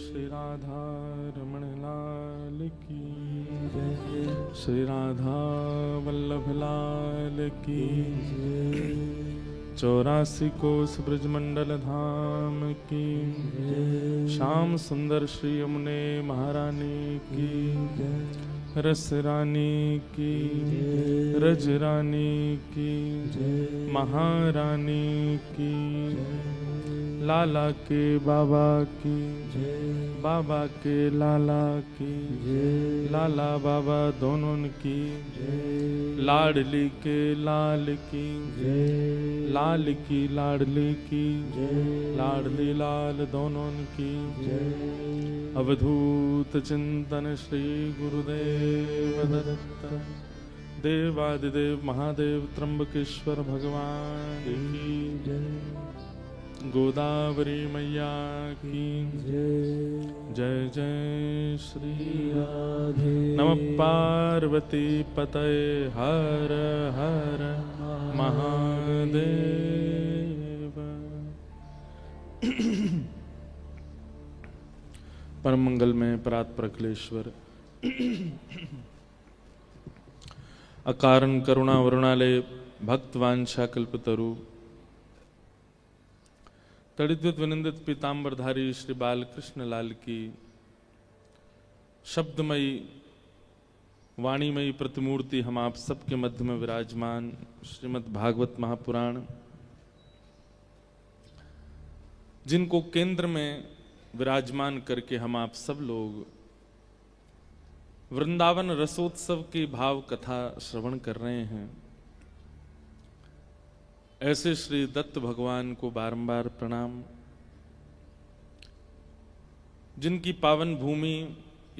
श्री राधा रमण लाल की जय, श्री राधा वल्लभ लाल की जय, 84 कोस ब्रजमंडल धाम की जय, श्याम सुंदर श्री यमुने महारानी की जय, रस रानी की जय, रज रानी की जय, महारानी की जय, लाला के बाबा की जय, बाबा के लाला की जय, लाला बाबा दोनों की जय, लाडली के लाल की जय, लाल की लाडली की जय, लाडली लाल दोनों की जय, अवधूत चिंतन श्री गुरुदेव दत्त, देवादिदेव महादेव त्र्यंबकेश्वर भगवान की जय, गोदावरी मैया की जय, जय जय श्री राधे। नमः पार्वती पतये हर हर महादेव। परम मंगल में परात्पर अखिलेश्वर, अकारण करुणा वरुणालय भक्तवांछा कल्पतरु, तड़िद्वित विनिंदित पीताम्बरधारी श्री बालकृष्ण लाल की शब्दमयी वाणीमयी प्रतिमूर्ति हम आप सबके मध्य में विराजमान श्रीमद् भागवत महापुराण, जिनको केंद्र में विराजमान करके हम आप सब लोग वृंदावन रसोत्सव की भाव कथा श्रवण कर रहे हैं, ऐसे श्री दत्त भगवान को बारंबार प्रणाम, जिनकी पावन भूमि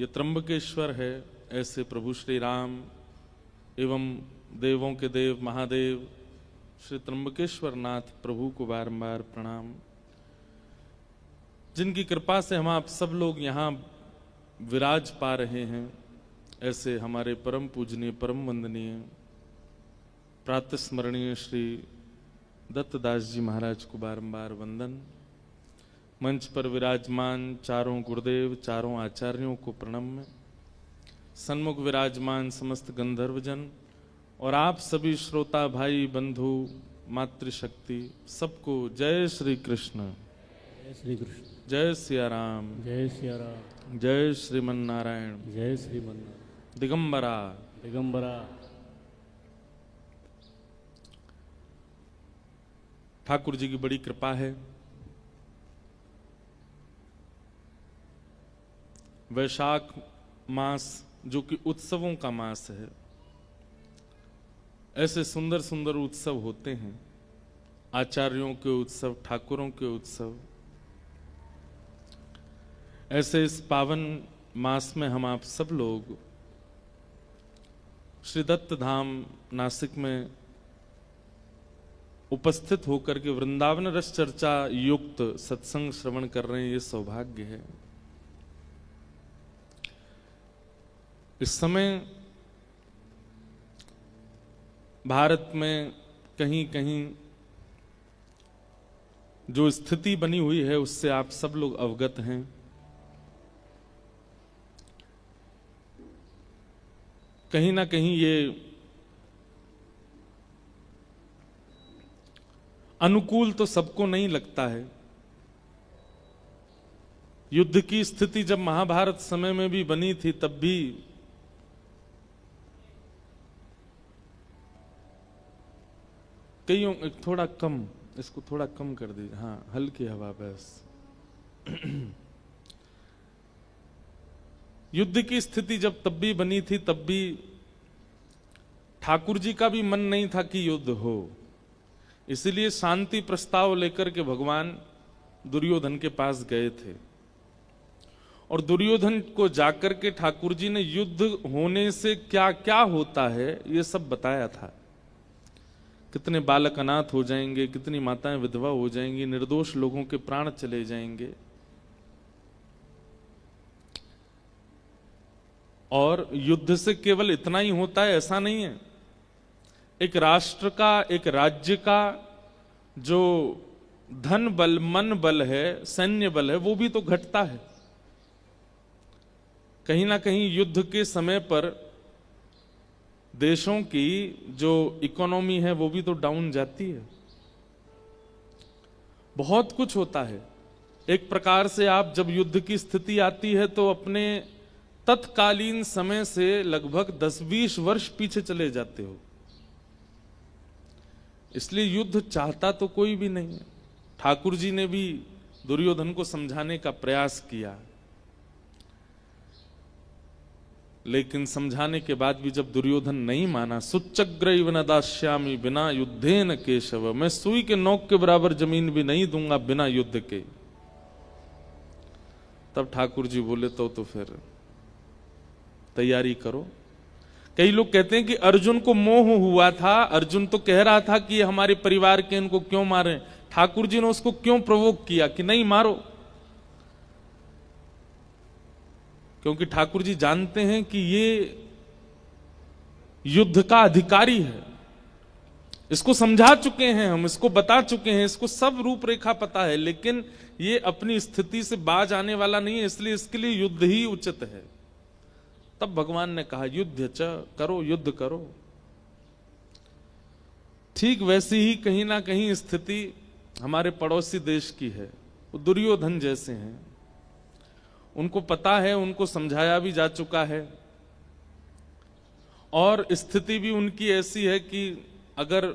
ये त्र्यंबकेश्वर है। ऐसे प्रभु श्री राम एवं देवों के देव महादेव श्री त्र्यंबकेश्वर नाथ प्रभु को बारंबार प्रणाम, जिनकी कृपा से हम आप सब लोग यहाँ विराज पा रहे हैं। ऐसे हमारे परम पूजनीय परम वंदनीय प्रातस्मरणीय श्री दत्तदास जी महाराज को बारंबार वंदन। मंच पर विराजमान चारों गुरुदेव चारों आचार्यों को प्रणम्य, सन्मुख विराजमान समस्त गंधर्वजन और आप सभी श्रोता भाई बंधु मातृशक्ति सबको जय श्री कृष्ण, जय श्री कृष्ण, जय सिया राम, जय सिया राम, जय श्रीमन नारायण, जय श्रीमन दिगंबरा दिगंबरा। ठाकुर जी की बड़ी कृपा है। वैशाख मास जो कि उत्सवों का मास है, ऐसे सुंदर सुंदर उत्सव होते हैं, आचार्यों के उत्सव, ठाकुरों के उत्सव। ऐसे इस पावन मास में हम आप सब लोग श्री दत्त धाम नासिक में उपस्थित होकर के वृंदावन रस चर्चा युक्त सत्संग श्रवण कर रहे हैं, ये सौभाग्य है। इस समय भारत में कहीं कहीं जो स्थिति बनी हुई है उससे आप सब लोग अवगत हैं। कहीं ना कहीं ये अनुकूल तो सबको नहीं लगता है। युद्ध की स्थिति जब महाभारत समय में भी बनी थी तब भी कईयों, थोड़ा कम, इसको थोड़ा कम कर दीजिए, हाँ हल्की हवा बस। युद्ध की स्थिति जब तब भी बनी थी तब भी ठाकुर जी का भी मन नहीं था कि युद्ध हो, इसलिए शांति प्रस्ताव लेकर के भगवान दुर्योधन के पास गए थे और दुर्योधन को जाकर के ठाकुर जी ने युद्ध होने से क्या क्या होता है ये सब बताया था। कितने बालक अनाथ हो जाएंगे, कितनी माताएं विधवा हो जाएंगी, निर्दोष लोगों के प्राण चले जाएंगे। और युद्ध से केवल इतना ही होता है ऐसा नहीं है। एक राष्ट्र का, एक राज्य का जो धन बल, मन बल है, सैन्य बल है, वो भी तो घटता है। कहीं ना कहीं युद्ध के समय पर देशों की जो इकोनॉमी है वो भी तो डाउन जाती है, बहुत कुछ होता है। एक प्रकार से आप जब युद्ध की स्थिति आती है तो अपने तत्कालीन समय से लगभग 10-20 वर्ष पीछे चले जाते हो। इसलिए युद्ध चाहता तो कोई भी नहीं है। ठाकुर जी ने भी दुर्योधन को समझाने का प्रयास किया, लेकिन समझाने के बाद भी जब दुर्योधन नहीं माना, सुच्चग्रैव न दास्यामि बिना युद्धेन केशव, मैं सुई के नोक के बराबर जमीन भी नहीं दूंगा बिना युद्ध के। तब ठाकुर जी बोले तो फिर तैयारी करो। कई लोग कहते हैं कि अर्जुन को मोह हुआ था, अर्जुन तो कह रहा था कि हमारे परिवार के, इनको क्यों मारें। ठाकुर जी ने उसको क्यों प्रवोक किया कि नहीं मारो, क्योंकि ठाकुर जी जानते हैं कि ये युद्ध का अधिकारी है, इसको समझा चुके हैं हम, इसको बता चुके हैं, इसको सब रूपरेखा पता है, लेकिन ये अपनी स्थिति से बाज आने वाला नहीं है, इसलिए इसके लिए युद्ध ही उचित है। तब भगवान ने कहा युद्ध च करो, युद्ध करो। ठीक वैसी ही कहीं ना कहीं स्थिति हमारे पड़ोसी देश की है। वो दुर्योधन जैसे हैं, उनको पता है, उनको समझाया भी जा चुका है, और स्थिति भी उनकी ऐसी है कि अगर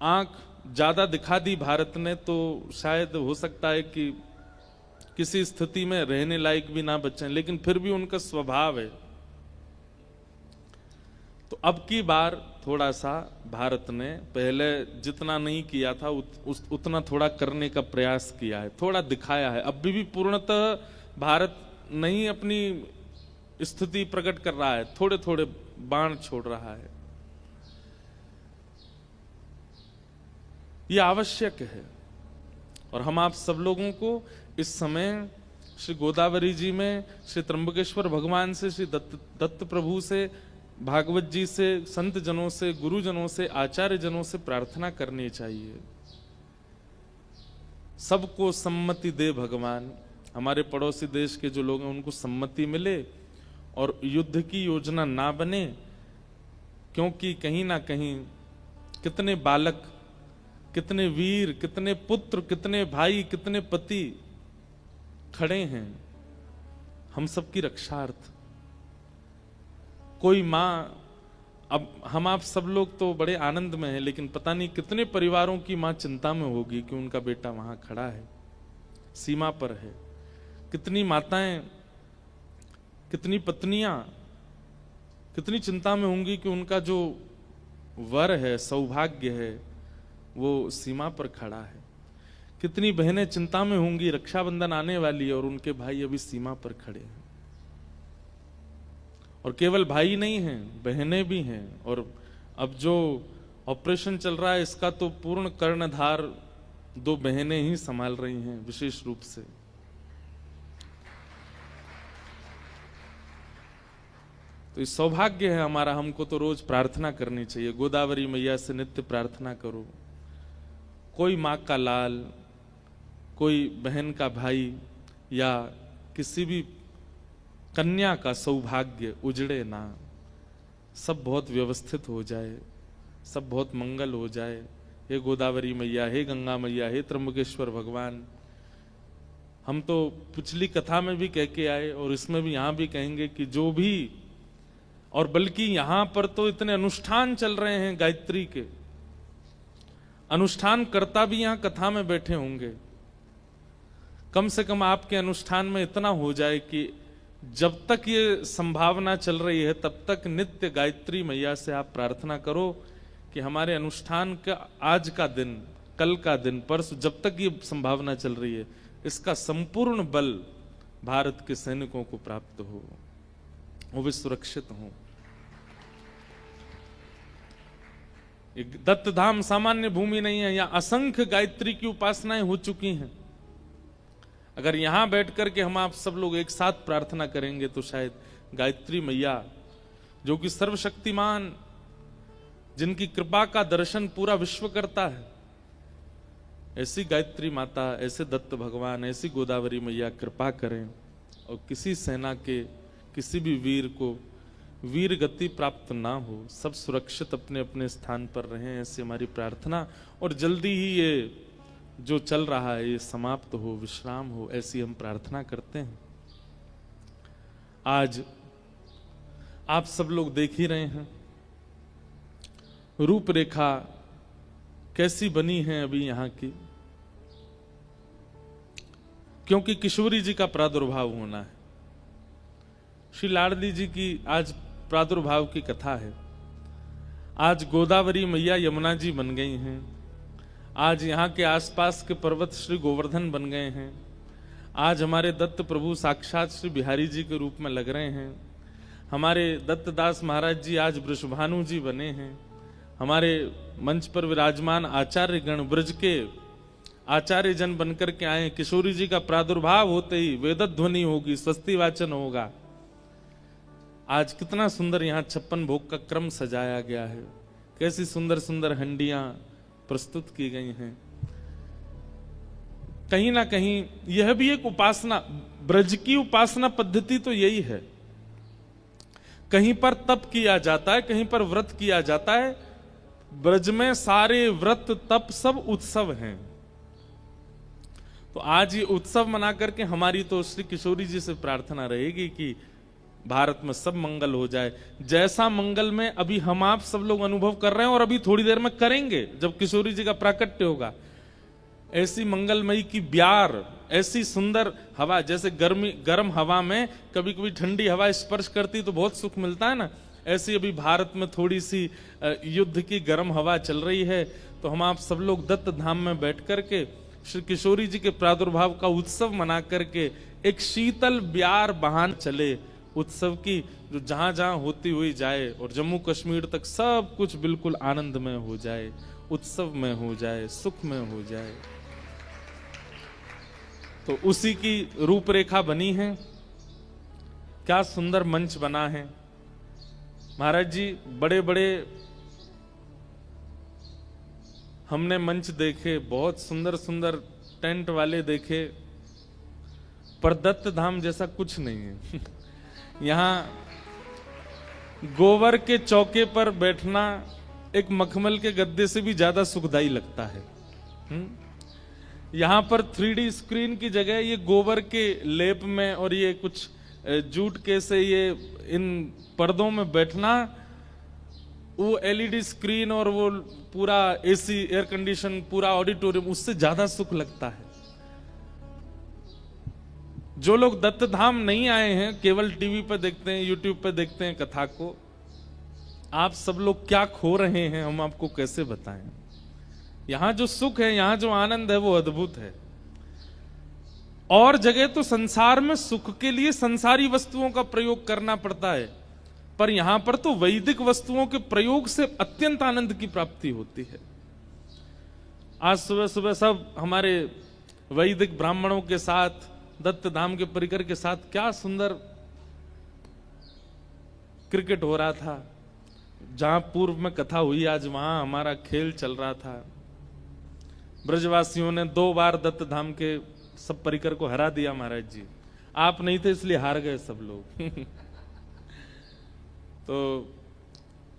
आंख ज्यादा दिखा दी भारत ने तो शायद हो सकता है कि किसी स्थिति में रहने लायक भी ना बचें, लेकिन फिर भी उनका स्वभाव है। तो अब की बार थोड़ा सा भारत ने पहले जितना नहीं किया था उतना थोड़ा करने का प्रयास किया है, थोड़ा दिखाया है। अब भी पूर्णतः भारत नहीं अपनी स्थिति प्रकट कर रहा है, थोड़े थोड़े बाण छोड़ रहा है। यह आवश्यक है, और हम आप सब लोगों को इस समय श्री गोदावरी जी में, श्री त्र्यंबकेश्वर भगवान से, श्री दत्त प्रभु से, भागवत जी से, संत जनों से, गुरुजनों से, आचार्य जनों से प्रार्थना करनी चाहिए। सबको सम्मति दे भगवान, हमारे पड़ोसी देश के जो लोग हैं उनको सम्मति मिले और युद्ध की योजना ना बने, क्योंकि कहीं ना कहीं कितने बालक, कितने वीर, कितने पुत्र, कितने भाई, कितने पति खड़े हैं हम सबकी रक्षार्थ। कोई माँ, अब हम आप सब लोग तो बड़े आनंद में हैं, लेकिन पता नहीं कितने परिवारों की माँ चिंता में होगी कि उनका बेटा वहां खड़ा है, सीमा पर है। कितनी माताएं, कितनी पत्नियां कितनी चिंता में होंगी कि उनका जो वर है, सौभाग्य है, वो सीमा पर खड़ा है। कितनी बहनें चिंता में होंगी, रक्षाबंधन आने वाली है और उनके भाई अभी सीमा पर खड़े हैं। और केवल भाई नहीं हैं, बहनें भी हैं। और अब जो ऑपरेशन चल रहा है इसका तो पूर्ण कर्णधार 2 बहनें ही संभाल रही हैं विशेष रूप से। तो इस सौभाग्य है हमारा, हमको तो रोज प्रार्थना करनी चाहिए। गोदावरी मैया से नित्य प्रार्थना करो। कोई माँ का लाल, कोई बहन का भाई, या किसी भी कन्या का सौभाग्य उजड़े ना, सब बहुत व्यवस्थित हो जाए, सब बहुत मंगल हो जाए। हे गोदावरी मैया, हे गंगा मैया, हे त्र्यंबकेश्वर भगवान। हम तो पिछली कथा में भी कह के आए और इसमें भी यहां भी कहेंगे कि जो भी, और बल्कि यहां पर तो इतने अनुष्ठान चल रहे हैं गायत्री के, अनुष्ठान करता भी यहां कथा में बैठे होंगे। कम से कम आपके अनुष्ठान में इतना हो जाए कि जब तक ये संभावना चल रही है तब तक नित्य गायत्री मैया से आप प्रार्थना करो कि हमारे अनुष्ठान का आज का दिन, कल का दिन, परसों, जब तक ये संभावना चल रही है, इसका संपूर्ण बल भारत के सैनिकों को प्राप्त हो, वो भी सुरक्षित हो। दत्त धाम सामान्य भूमि नहीं है, यहाँ असंख्य गायत्री की उपासनाएं हो चुकी हैं। अगर यहां बैठ करके हम आप सब लोग एक साथ प्रार्थना करेंगे तो शायद गायत्री मैया, जो कि सर्वशक्तिमान, जिनकी कृपा का दर्शन पूरा विश्व करता है, ऐसी गायत्री माता, ऐसे दत्त भगवान, ऐसी गोदावरी मैया कृपा करें और किसी सेना के, किसी भी वीर को वीर गति प्राप्त ना हो, सब सुरक्षित अपने अपने स्थान पर रहें, ऐसी हमारी प्रार्थना। और जल्दी ही ये जो चल रहा है ये समाप्त हो, विश्राम हो, ऐसी हम प्रार्थना करते हैं। आज आप सब लोग देख ही रहे हैं रूपरेखा कैसी बनी है अभी यहाँ की, क्योंकि किशोरी जी का प्रादुर्भाव होना है। श्री लाडली जी की आज प्रादुर्भाव की कथा है। आज गोदावरी मैया यमुना जी बन गई हैं। आज यहाँ के आसपास के पर्वत श्री गोवर्धन बन गए हैं। आज हमारे दत्त प्रभु साक्षात श्री बिहारी जी के रूप में लग रहे हैं। हमारे दत्तदास महाराज जी आज वृषभानु जी बने हैं। हमारे मंच पर विराजमान आचार्य गण ब्रज के आचार्य जन बनकर के आए। किशोरी जी का प्रादुर्भाव होते ही वेदध्वनि होगी, स्वस्ति वाचन होगा। आज कितना सुंदर यहाँ 56 भोग का क्रम सजाया गया है, कैसी सुंदर सुंदर हंडियां प्रस्तुत की गई हैं। कहीं ना कहीं यह भी एक उपासना, ब्रज की उपासना पद्धति तो यही है। कहीं पर तप किया जाता है, कहीं पर व्रत किया जाता है। ब्रज में सारे व्रत तप सब उत्सव हैं। तो आज ये उत्सव मना करके हमारी तो श्री किशोरी जी से प्रार्थना रहेगी कि भारत में सब मंगल हो जाए। जैसा मंगल में अभी हम आप सब लोग अनुभव कर रहे हैं और अभी थोड़ी देर में करेंगे जब किशोरी जी का प्राकट्य होगा, ऐसी मंगलमयी की ब्यार, ऐसी सुंदर हवा, जैसे गर्म हवा में कभी कभी ठंडी हवा स्पर्श करती तो बहुत सुख मिलता है ना, ऐसी अभी भारत में थोड़ी सी युद्ध की गर्म हवा चल रही है। तो हम आप सब लोग दत्त धाम में बैठ करके श्री किशोरी जी के प्रादुर्भाव का उत्सव मना करके एक शीतल ब्यार बहान चले उत्सव की, जो जहां जहां होती हुई जाए और जम्मू कश्मीर तक सब कुछ बिल्कुल आनंदमय हो जाए, उत्सव में हो जाए, सुख में हो जाए। तो उसी की रूपरेखा बनी है। क्या सुंदर मंच बना है महाराज जी। बड़े बड़े हमने मंच देखे, बहुत सुंदर सुंदर टेंट वाले देखे, पर दत्त धाम जैसा कुछ नहीं है। यहाँ गोबर के चौके पर बैठना एक मखमल के गद्दे से भी ज्यादा सुखदायी लगता है। यहाँ पर 3D स्क्रीन की जगह ये गोबर के लेप में और ये कुछ जूट के से ये इन पर्दों में बैठना, वो LED स्क्रीन और वो पूरा AC एयर कंडीशन पूरा ऑडिटोरियम, उससे ज्यादा सुख लगता है। जो लोग दत्त धाम नहीं आए हैं, केवल टीवी पर देखते हैं, यूट्यूब पर देखते हैं कथा को, आप सब लोग क्या खो रहे हैं हम आपको कैसे बताएं। यहां जो सुख है, यहां जो आनंद है वो अद्भुत है। और जगह तो संसार में सुख के लिए संसारी वस्तुओं का प्रयोग करना पड़ता है, पर यहां पर तो वैदिक वस्तुओं के प्रयोग से अत्यंत आनंद की प्राप्ति होती है। आज सुबह सुबह सब हमारे वैदिक ब्राह्मणों के साथ, दत्त धाम के परिकर के साथ क्या सुंदर क्रिकेट हो रहा था। जहां पूर्व में कथा हुई आज वहां हमारा खेल चल रहा था। ब्रजवासियों ने 2 बार दत्त धाम के सब परिकर को हरा दिया महाराज जी। आप नहीं थे इसलिए हार गए सब लोग। तो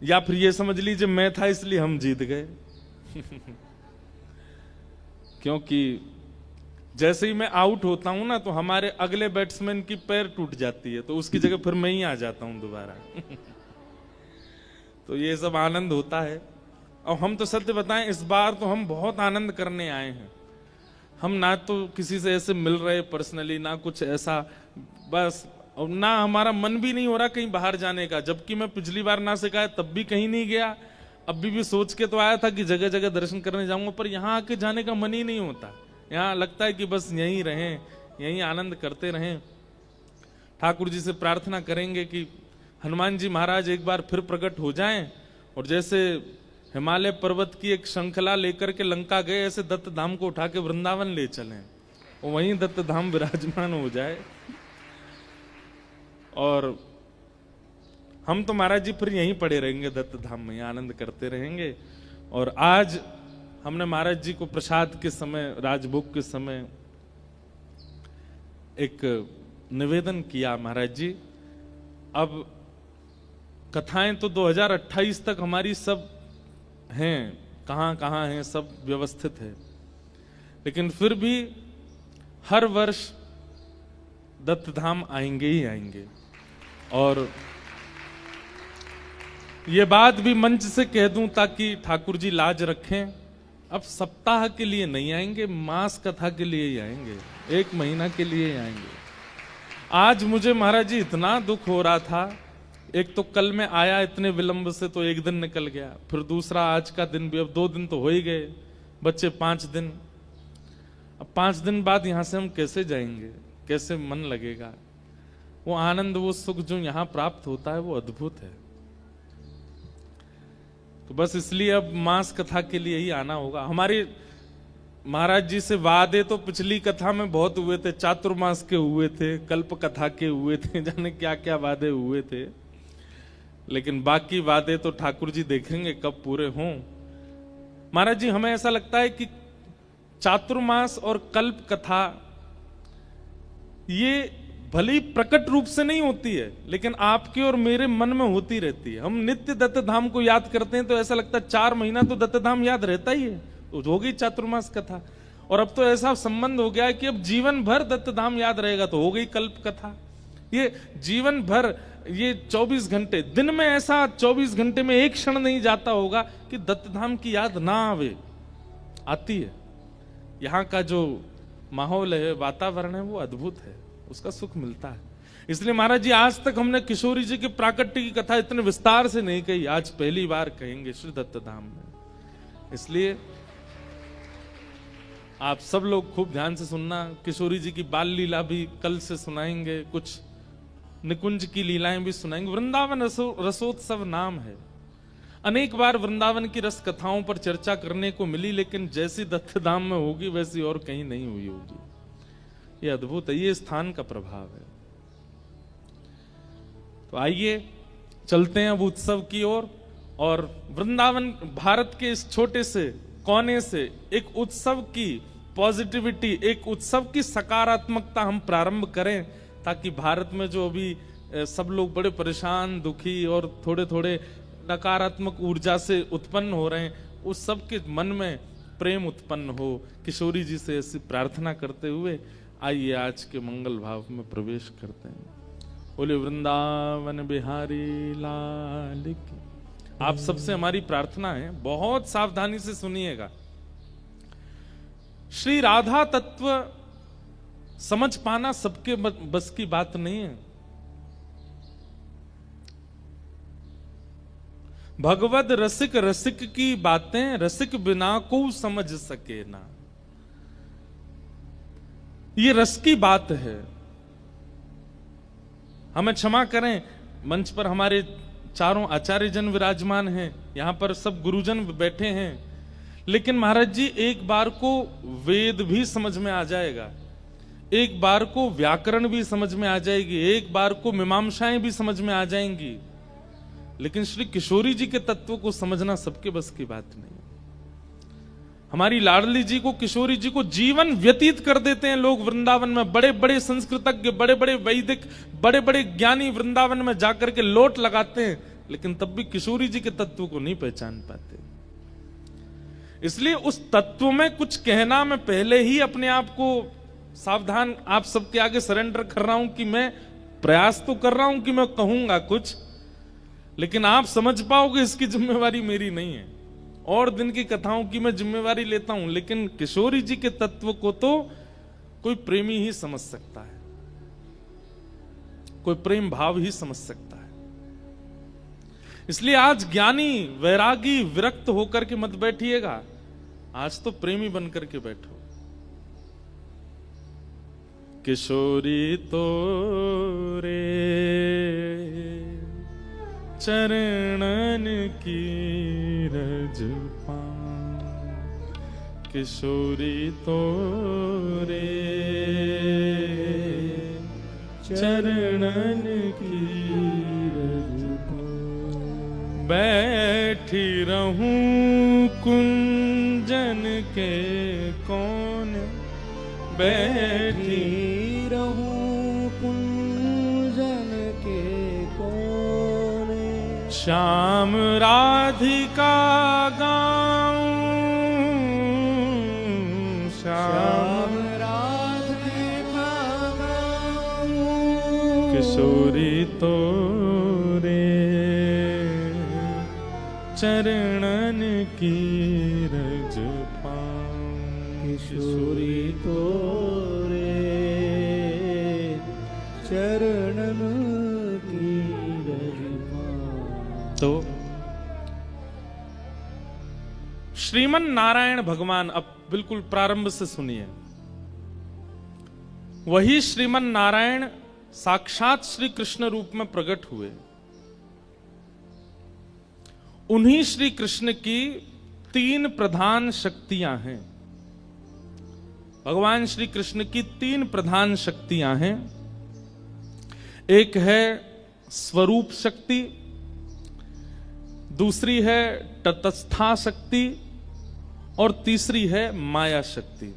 या फिर ये समझ लीजिए मैं था इसलिए हम जीत गए। क्योंकि जैसे ही मैं आउट होता हूं ना तो हमारे अगले बैट्समैन की पैर टूट जाती है, तो उसकी जगह फिर मैं ही आ जाता हूं दोबारा। तो ये सब आनंद होता है। और हम तो सत्य बताएं, इस बार तो हम बहुत आनंद करने आए हैं। हम ना तो किसी से ऐसे मिल रहे पर्सनली, ना कुछ ऐसा, बस, और ना हमारा मन भी नहीं हो रहा कहीं बाहर जाने का। जबकि मैं पिछली बार ना सिखाया तब भी कहीं नहीं गया, अभी भी सोच के तो आया था कि जगह जगह दर्शन करने जाऊंगा, पर यहाँ आके जाने का मन ही नहीं होता। यहाँ लगता है कि बस यहीं रहें, यहीं आनंद करते रहें। ठाकुर जी से प्रार्थना करेंगे कि हनुमान जी महाराज एक बार फिर प्रकट हो जाएं और जैसे हिमालय पर्वत की एक श्रृंखला लेकर के लंका गए, ऐसे दत्त धाम को उठा के वृंदावन ले चलें और वहीं दत्त धाम विराजमान हो जाए। और हम तो महाराज जी फिर यहीं पड़े रहेंगे दत्त धाम में, आनंद करते रहेंगे। और आज हमने महाराज जी को प्रसाद के समय, राजभोग के समय एक निवेदन किया, महाराज जी अब कथाएं तो 2028 तक हमारी सब हैं, कहां कहां हैं, सब व्यवस्थित है, लेकिन फिर भी हर वर्ष दत्त धाम आएंगे ही आएंगे। और ये बात भी मंच से कह दूं ताकि ठाकुर जी लाज रखें, अब सप्ताह के लिए नहीं आएंगे, मास कथा के लिए ही आएंगे, 1 महीना के लिए ही आएंगे। आज मुझे महाराज जी इतना दुख हो रहा था, एक तो कल में आया इतने विलंब से तो 1 दिन निकल गया, फिर दूसरा आज का दिन भी, अब 2 दिन तो हो ही गए, बच्चे 5 दिन। अब 5 दिन बाद यहां से हम कैसे जाएंगे, कैसे मन लगेगा? वो आनंद, वो सुख जो यहां प्राप्त होता है वो अद्भुत है। तो बस इसलिए अब मास कथा के लिए ही आना होगा। हमारे महाराज जी से वादे तो पिछली कथा में बहुत हुए थे, चातुर्मास के हुए थे, कल्प कथा के हुए थे, जाने क्या क्या वादे हुए थे, लेकिन बाकी वादे तो ठाकुर जी देखेंगे कब पूरे हों। महाराज जी हमें ऐसा लगता है कि चातुर्मास और कल्प कथा ये भले ही प्रकट रूप से नहीं होती है, लेकिन आपके और मेरे मन में होती रहती है। हम नित्य दत्त धाम को याद करते हैं तो ऐसा लगता है 4 महीना तो दत्त धाम याद रहता ही है, तो हो गई चातुर्मास कथा। और अब तो ऐसा संबंध हो गया है कि अब जीवन भर दत्त धाम याद रहेगा, तो हो गई कल्प कथा। ये जीवन भर, ये 24 घंटे, दिन में ऐसा 24 घंटे में एक क्षण नहीं जाता होगा कि दत्त धाम की याद ना आवे, आती है। यहाँ का जो माहौल है, वातावरण है, वो अद्भुत है, उसका सुख मिलता है। इसलिए महाराज जी आज तक हमने किशोरी जी के प्राकट्य की कथा इतने विस्तार से नहीं कही, आज पहली बार कहेंगे श्री दत्त धाम में। इसलिए आप सब लोग खूब ध्यान से सुनना। किशोरी जी की बाल लीला भी कल से सुनाएंगे, कुछ निकुंज की लीलाएं भी सुनाएंगे। वृंदावन रसोत्सव नाम है। अनेक बार वृंदावन की रस कथाओं पर चर्चा करने को मिली, लेकिन जैसी दत्त धाम में होगी वैसी और कहीं नहीं हुई होगी। ये अद्भुत है, ये स्थान का प्रभाव है। तो आइए चलते हैं अब उत्सव की ओर। और वृंदावन भारत के इस छोटे से कोने से एक उत्सव की पॉजिटिविटी, एक उत्सव की सकारात्मकता हम प्रारंभ करें, ताकि भारत में जो अभी सब लोग बड़े परेशान, दुखी और थोड़े थोड़े नकारात्मक ऊर्जा से उत्पन्न हो रहे हैं, उस सब के मन में प्रेम उत्पन्न हो। किशोरी जी से ऐसी प्रार्थना करते हुए आइए आज के मंगल भाव में प्रवेश करते हैं। बोले वृंदावन बिहारी लाल की। आप सबसे हमारी प्रार्थना है, बहुत सावधानी से सुनिएगा। श्री राधा तत्व समझ पाना सबके बस की बात नहीं है। भगवद रसिक रसिक की बातें रसिक बिना को समझ सके ना, ये रस की बात है। हमें क्षमा करें, मंच पर हमारे चारों आचार्य जन विराजमान हैं, यहां पर सब गुरुजन बैठे हैं, लेकिन महाराज जी एक बार को वेद भी समझ में आ जाएगा, एक बार को व्याकरण भी समझ में आ जाएगी, एक बार को मीमांसाएं भी समझ में आ जाएंगी, लेकिन श्री किशोरी जी के तत्व को समझना सबके बस की बात नहीं। हमारी लाडली जी को, किशोरी जी को जीवन व्यतीत कर देते हैं लोग वृंदावन में। बड़े बड़े संस्कृतज्ञ, बड़े बड़े वैदिक, बड़े बड़े ज्ञानी वृंदावन में जाकर के लोट लगाते हैं, लेकिन तब भी किशोरी जी के तत्व को नहीं पहचान पाते। इसलिए उस तत्व में कुछ कहना, मैं पहले ही अपने आप को सावधान आप सबके आगे सरेंडर कर रहा हूं कि मैं प्रयास तो कर रहा हूं कि मैं कहूंगा कुछ, लेकिन आप समझ पाओगे इसकी जिम्मेवारी मेरी नहीं है। और दिन की कथाओं की मैं जिम्मेवारी लेता हूं, लेकिन किशोरी जी के तत्व को तो कोई प्रेमी ही समझ सकता है, कोई प्रेम भाव ही समझ सकता है। इसलिए आज ज्ञानी, वैरागी, विरक्त होकर के मत बैठिएगा, आज तो प्रेमी बनकर के बैठो। किशोरी तो रे चरणन की रज पाऊं, किशोरी तो रे चरणन की रज पाऊं। बैठी रहूं कुंजन के कौन, बैठी रहूं कुंजन के श्याम राधिका गाऊं, श्याम राधिका गाऊं, किशोरी तोरे चरणन की रज पाऊं। किशोरी तोरे चरणन की रज पाऊं। तो श्रीमन नारायण भगवान, अब बिल्कुल प्रारंभ से सुनिए, वही श्रीमन नारायण साक्षात श्री कृष्ण रूप में प्रकट हुए। उन्हीं श्री कृष्ण की तीन प्रधान शक्तियां हैं। भगवान श्री कृष्ण की तीन प्रधान शक्तियां हैं। एक है स्वरूप शक्ति, दूसरी है तटस्था शक्ति और तीसरी है माया शक्ति।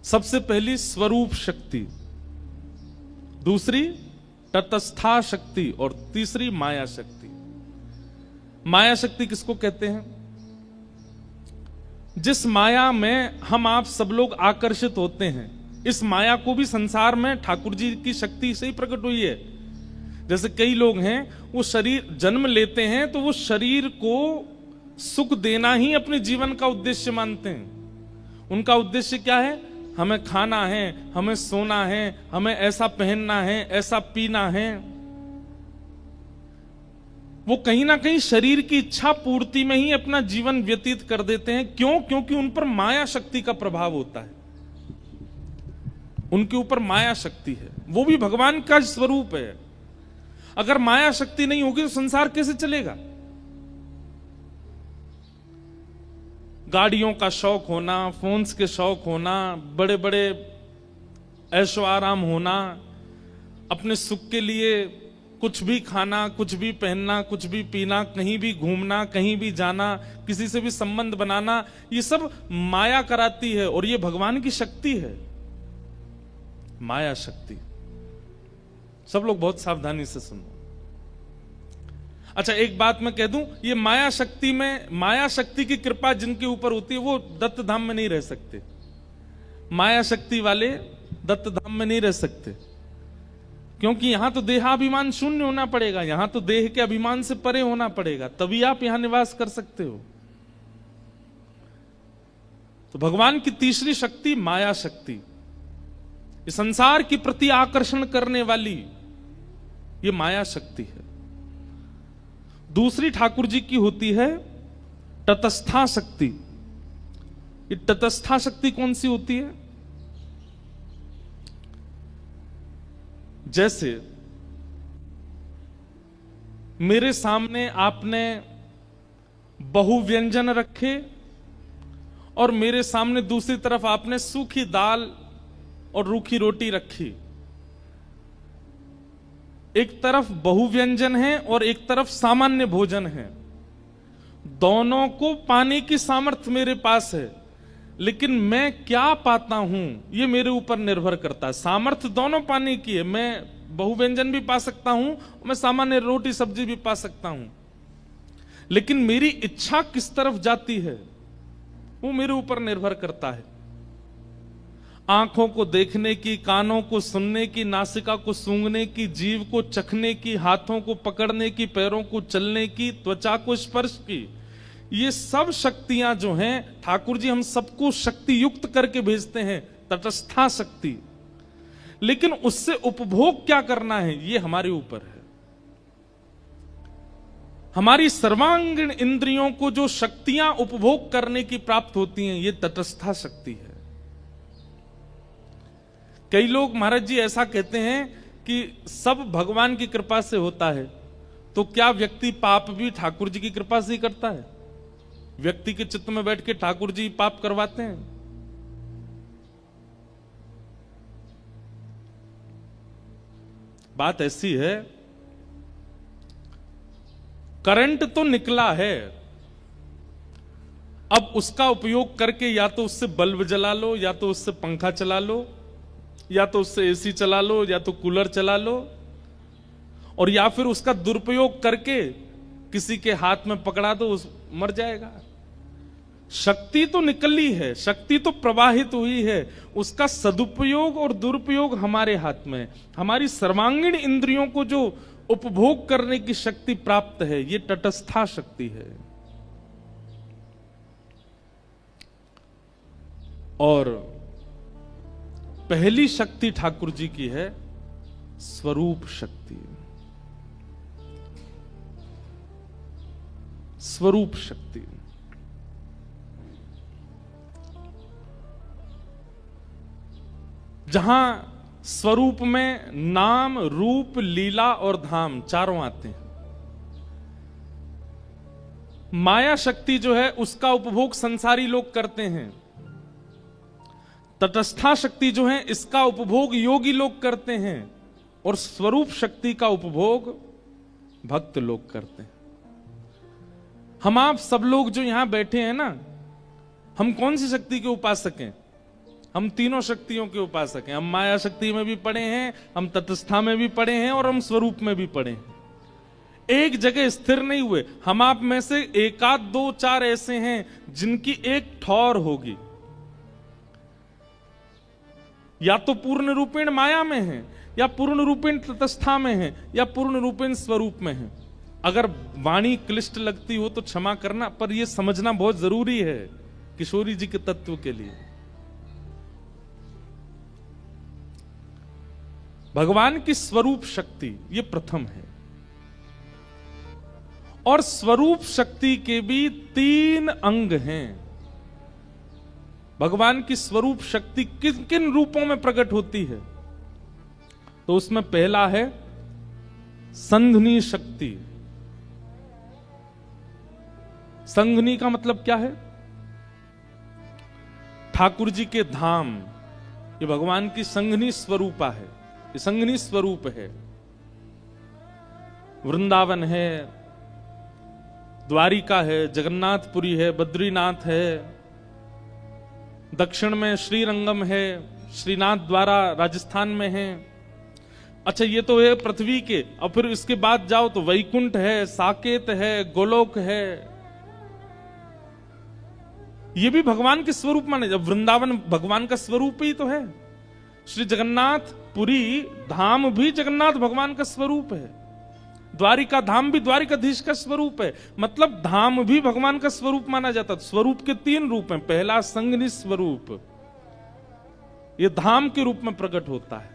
सबसे पहली स्वरूप शक्ति, दूसरी तटस्था शक्ति और तीसरी माया शक्ति। माया शक्ति किसको कहते हैं? जिस माया में हम आप सब लोग आकर्षित होते हैं, इस माया को भी संसार में ठाकुर जी की शक्ति से ही प्रकट हुई है। जैसे कई लोग हैं, वो शरीर जन्म लेते हैं तो वो शरीर को सुख देना ही अपने जीवन का उद्देश्य मानते हैं। उनका उद्देश्य क्या है? हमें खाना है, हमें सोना है, हमें ऐसा पहनना है, ऐसा पीना है। वो कहीं ना कहीं शरीर की इच्छा पूर्ति में ही अपना जीवन व्यतीत कर देते हैं। क्यों? क्योंकि उन पर माया शक्ति का प्रभाव होता है। उनके ऊपर माया शक्ति है, वो भी भगवान का स्वरूप है। अगर माया शक्ति नहीं होगी तो संसार कैसे चलेगा? गाड़ियों का शौक होना, फोन्स के शौक होना, बड़े बड़े ऐशो आराम होना, अपने सुख के लिए कुछ भी खाना, कुछ भी पहनना, कुछ भी पीना, कहीं भी घूमना, कहीं भी जाना, किसी से भी संबंध बनाना, ये सब माया कराती है। और ये भगवान की शक्ति है, माया शक्ति। सब लोग बहुत सावधानी से सुनो। अच्छा, एक बात मैं कह दूं, ये माया शक्ति में, माया शक्ति की कृपा जिनके ऊपर होती है वो दत्त धाम में नहीं रह सकते। माया शक्ति वाले दत्त धाम में नहीं रह सकते, क्योंकि यहां तो देहाभिमान शून्य होना पड़ेगा, यहां तो देह के अभिमान से परे होना पड़ेगा, तभी आप यहां निवास कर सकते हो। तो भगवान की तीसरी शक्ति माया शक्ति, ये संसार के प्रति आकर्षण करने वाली ये माया शक्ति है। दूसरी ठाकुर जी की होती है तटस्था शक्ति। ये तटस्था शक्ति कौन सी होती है? जैसे मेरे सामने आपने बहुव्यंजन रखे और मेरे सामने दूसरी तरफ आपने सूखी दाल और रूखी रोटी रखी। एक तरफ बहुव्यंजन है और एक तरफ सामान्य भोजन है। दोनों को पाने की सामर्थ्य मेरे पास है, लेकिन मैं क्या पाता हूं ये मेरे ऊपर निर्भर करता है। सामर्थ्य दोनों पाने की है, मैं बहुव्यंजन भी पा सकता हूं, मैं सामान्य रोटी सब्जी भी पा सकता हूं, लेकिन मेरी इच्छा किस तरफ जाती है वो मेरे ऊपर निर्भर करता है। आंखों को देखने की, कानों को सुनने की, नासिका को सूंघने की, जीभ को चखने की, हाथों को पकड़ने की, पैरों को चलने की, त्वचा को स्पर्श की, ये सब शक्तियां जो हैं ठाकुर जी हम सबको शक्ति युक्त करके भेजते हैं, तटस्था शक्ति। लेकिन उससे उपभोग क्या करना है ये हमारे ऊपर है। हमारी सर्वांगीण इंद्रियों को जो शक्तियां उपभोग करने की प्राप्त होती हैं ये तटस्था शक्ति है। कई लोग महाराज जी ऐसा कहते हैं कि सब भगवान की कृपा से होता है, तो क्या व्यक्ति पाप भी ठाकुर जी की कृपा से ही करता है? व्यक्ति के चित्त में बैठ के ठाकुर जी पाप करवाते हैं? बात ऐसी है, करंट तो निकला है, अब उसका उपयोग करके या तो उससे बल्ब जला लो, या तो उससे पंखा चला लो, या तो उससे एसी चला लो, या तो कूलर चला लो, और या फिर उसका दुरुपयोग करके किसी के हाथ में पकड़ा दो, उस मर जाएगा। शक्ति तो निकली है, शक्ति तो प्रवाहित हुई है, उसका सदुपयोग और दुरुपयोग हमारे हाथ में है। हमारी सर्वांगीण इंद्रियों को जो उपभोग करने की शक्ति प्राप्त है, ये तटस्था शक्ति है। और पहली शक्ति ठाकुर जी की है स्वरूप शक्ति। स्वरूप शक्ति जहां स्वरूप में नाम, रूप, लीला और धाम चारों आते हैं। माया शक्ति जो है उसका उपभोग संसारी लोग करते हैं। तटस्था शक्ति जो है इसका उपभोग योगी लोग करते हैं, और स्वरूप शक्ति का उपभोग भक्त लोग करते हैं। हम आप सब लोग जो यहां बैठे हैं ना, हम कौन सी शक्ति के उपासक हैं? हम तीनों शक्तियों के उपासक हैं। हम माया शक्ति में भी पड़े हैं, हम तटस्था में भी पड़े हैं, और हम स्वरूप में भी पड़े हैं। एक जगह स्थिर नहीं हुए। हम आप में से एकाध दो चार ऐसे हैं जिनकी एक ठौर होगी, या तो पूर्ण रूपेण माया में है, या पूर्ण रूपेण तटस्था में है, या पूर्ण रूपेण स्वरूप में है। अगर वाणी क्लिष्ट लगती हो तो क्षमा करना, पर यह समझना बहुत जरूरी है किशोरी जी के तत्व के लिए। भगवान की स्वरूप शक्ति ये प्रथम है, और स्वरूप शक्ति के भी 3 अंग हैं। भगवान की स्वरूप शक्ति किन किन रूपों में प्रकट होती है? तो उसमें पहला है संघनी शक्ति। संघनी का मतलब क्या है? ठाकुर जी के धाम, ये भगवान की संघनी स्वरूपा है, ये संघनी स्वरूप है। वृंदावन है, द्वारिका है, जगन्नाथपुरी है, बद्रीनाथ है, दक्षिण में श्रीरंगम है, श्रीनाथ द्वारा राजस्थान में है। अच्छा, ये तो है पृथ्वी के। और फिर इसके बाद जाओ तो वैकुंठ है, साकेत है, गोलोक है। ये भी भगवान के स्वरूप माने। जब वृंदावन भगवान का स्वरूप ही तो है, श्री जगन्नाथपुरी धाम भी जगन्नाथ भगवान का स्वरूप है, द्वारिका धाम भी द्वारिकाधीश का स्वरूप है। मतलब धाम भी भगवान का स्वरूप माना जाता है। स्वरूप के 3 रूप हैं। पहला संघनी स्वरूप, ये धाम के रूप में प्रकट होता है।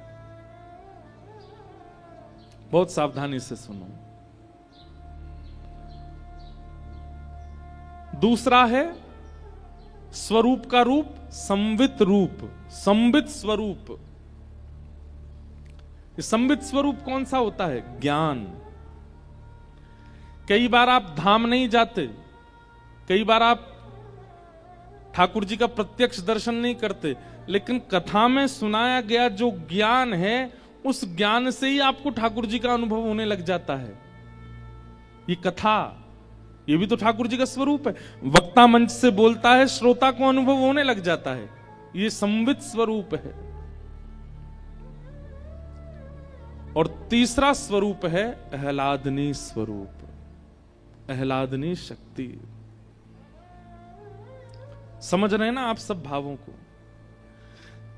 बहुत सावधानी से सुनो। दूसरा है स्वरूप का रूप, संवित रूप, संवित स्वरूप। संवित स्वरूप कौन सा होता है? ज्ञान। कई बार आप धाम नहीं जाते, कई बार आप ठाकुर जी का प्रत्यक्ष दर्शन नहीं करते, लेकिन कथा में सुनाया गया जो ज्ञान है, उस ज्ञान से ही आपको ठाकुर जी का अनुभव होने लग जाता है। ये कथा, ये भी तो ठाकुर जी का स्वरूप है। वक्ता मंच से बोलता है, श्रोता को अनुभव होने लग जाता है। ये संवित स्वरूप है। और तीसरा स्वरूप है आह्लादनी स्वरूप, आह्लादनी शक्ति। समझ रहे हैं ना आप सब भावों को?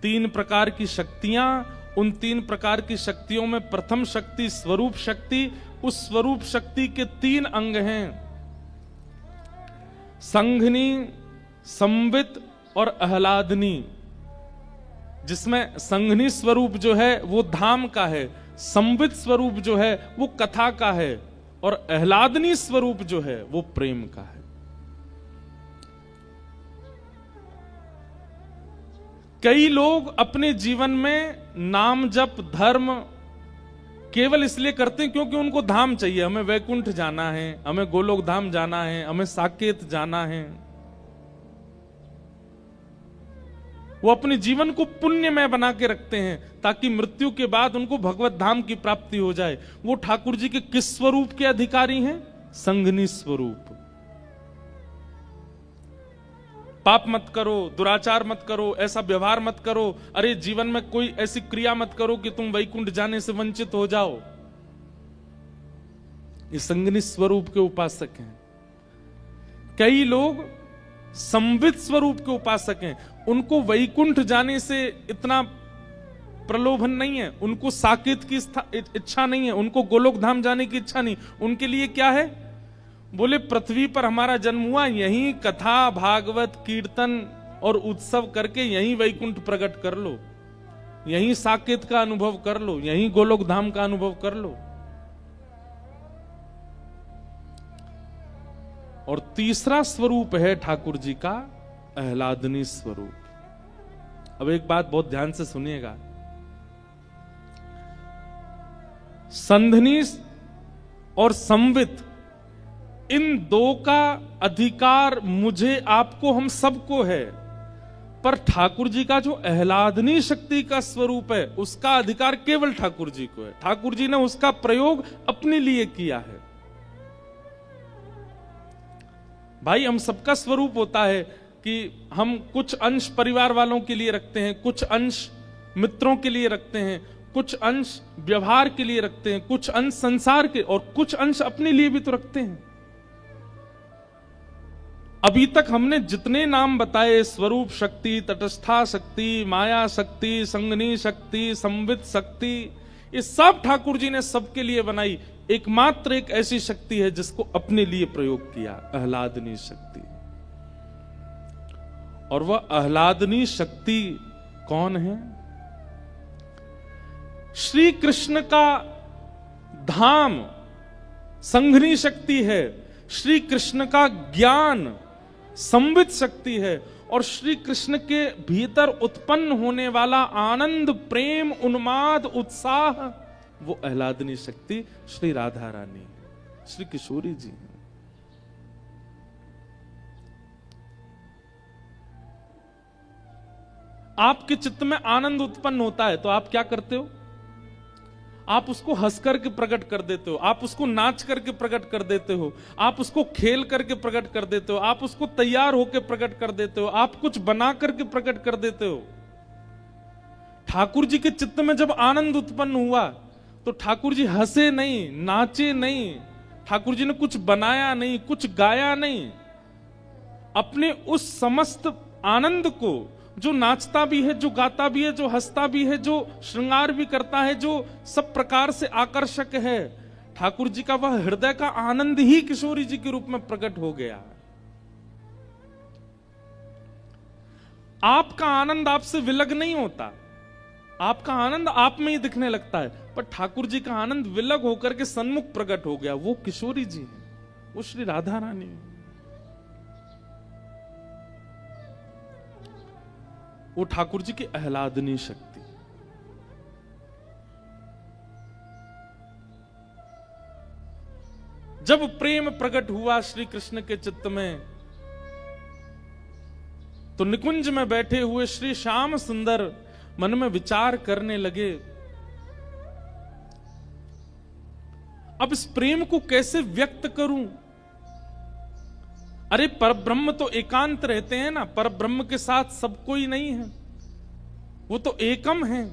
3 प्रकार की शक्तियां, उन 3 प्रकार की शक्तियों में प्रथम शक्ति स्वरूप शक्ति। उस स्वरूप शक्ति के 3 अंग हैं, संघनी, संवित और आह्लादनी। जिसमें संघनी स्वरूप जो है वो धाम का है, संवित स्वरूप जो है वो कथा का है, और आह्लादनी स्वरूप जो है वो प्रेम का है। कई लोग अपने जीवन में नाम जप धर्म केवल इसलिए करते हैं क्योंकि उनको धाम चाहिए। हमें वैकुंठ जाना है, हमें गोलोक धाम जाना है, हमें साकेत जाना है। वो अपने जीवन को पुण्यमय बना के रखते हैं ताकि मृत्यु के बाद उनको भगवत धाम की प्राप्ति हो जाए। वो ठाकुर जी के किस स्वरूप के अधिकारी हैं? संघनी स्वरूप। पाप मत करो, दुराचार मत करो, ऐसा व्यवहार मत करो, अरे जीवन में कोई ऐसी क्रिया मत करो कि तुम वैकुंठ जाने से वंचित हो जाओ। ये संगनी स्वरूप के उपासक हैं। कई लोग संवित स्वरूप के उपासक हैं, उनको वैकुंठ जाने से इतना प्रलोभन नहीं है, उनको साकेत की इच्छा नहीं है, उनको गोलोक धाम जाने की इच्छा नहीं। उनके लिए क्या है? बोले पृथ्वी पर हमारा जन्म हुआ, यहीं कथा भागवत कीर्तन और उत्सव करके यहीं वैकुंठ प्रकट कर लो, यहीं साकेत का अनुभव कर लो, यहीं गोलोक धाम का अनुभव कर लो। और तीसरा स्वरूप है ठाकुर जी का आह्लादनी स्वरूप। अब एक बात बहुत ध्यान से सुनिएगा, संधनी और संवित इन दो का अधिकार मुझे, आपको, हम सबको है, पर ठाकुर जी का जो आह्लादनी शक्ति का स्वरूप है उसका अधिकार केवल ठाकुर जी को है। ठाकुर जी ने उसका प्रयोग अपने लिए किया है। भाई हम सबका स्वरूप होता है कि हम कुछ अंश परिवार वालों के लिए रखते हैं, कुछ अंश मित्रों के लिए रखते हैं, कुछ अंश व्यवहार के लिए रखते हैं, कुछ अंश संसार के, और कुछ अंश अपने लिए भी तो रखते हैं। अभी तक हमने जितने नाम बताए, स्वरूप शक्ति, तटस्था शक्ति, माया शक्ति, संगनी शक्ति, संवित शक्ति, ये सब ठाकुर जी ने सबके लिए बनाई। एकमात्र एक ऐसी शक्ति है जिसको अपने लिए प्रयोग किया, आह्लादनी शक्ति। और वह आह्लादनी शक्ति कौन है? श्री कृष्ण का धाम संघनी शक्ति है, श्री कृष्ण का ज्ञान संवित शक्ति है, और श्री कृष्ण के भीतर उत्पन्न होने वाला आनंद, प्रेम, उन्माद, उत्साह, वो आह्लादनी शक्ति श्री राधा रानी, श्री किशोरी जी हैं। आपके चित्त में आनंद उत्पन्न होता है तो आप क्या करते हो? आप उसको हंस करके प्रकट कर देते हो, आप उसको नाच करके प्रकट कर देते हो, आप उसको खेल करके प्रकट कर देते हो, आप उसको तैयार होकर प्रकट कर देते हो, आप कुछ बना करके प्रकट कर देते हो। ठाकुर जी के चित्त में जब आनंद उत्पन्न हुआ तो ठाकुर जी हंसे नहीं, नाचे नहीं, ठाकुर जी ने कुछ बनाया नहीं, कुछ गाया नहीं। अपने उस समस्त आनंद को, जो नाचता भी है, जो गाता भी है, जो हंसता भी है, जो श्रृंगार भी करता है, जो सब प्रकार से आकर्षक है, ठाकुर जी का वह हृदय का आनंद ही किशोरी जी के रूप में प्रकट हो गया। आपका आनंद आपसे विलग नहीं होता, आपका आनंद आप में ही दिखने लगता है, पर ठाकुर जी का आनंद विलग होकर के सन्मुख प्रकट हो गया। वो किशोरी जी है, वो श्री राधा रानी है, वो ठाकुर जी की आह्लादनी शक्ति। जब प्रेम प्रकट हुआ श्री कृष्ण के चित्त में, तो निकुंज में बैठे हुए श्री श्याम सुंदर मन में विचार करने लगे, अब इस प्रेम को कैसे व्यक्त करूं? अरे परब्रह्म तो एकांत रहते हैं ना, परब्रह्म के साथ सब कोई नहीं है, वो तो एकम है।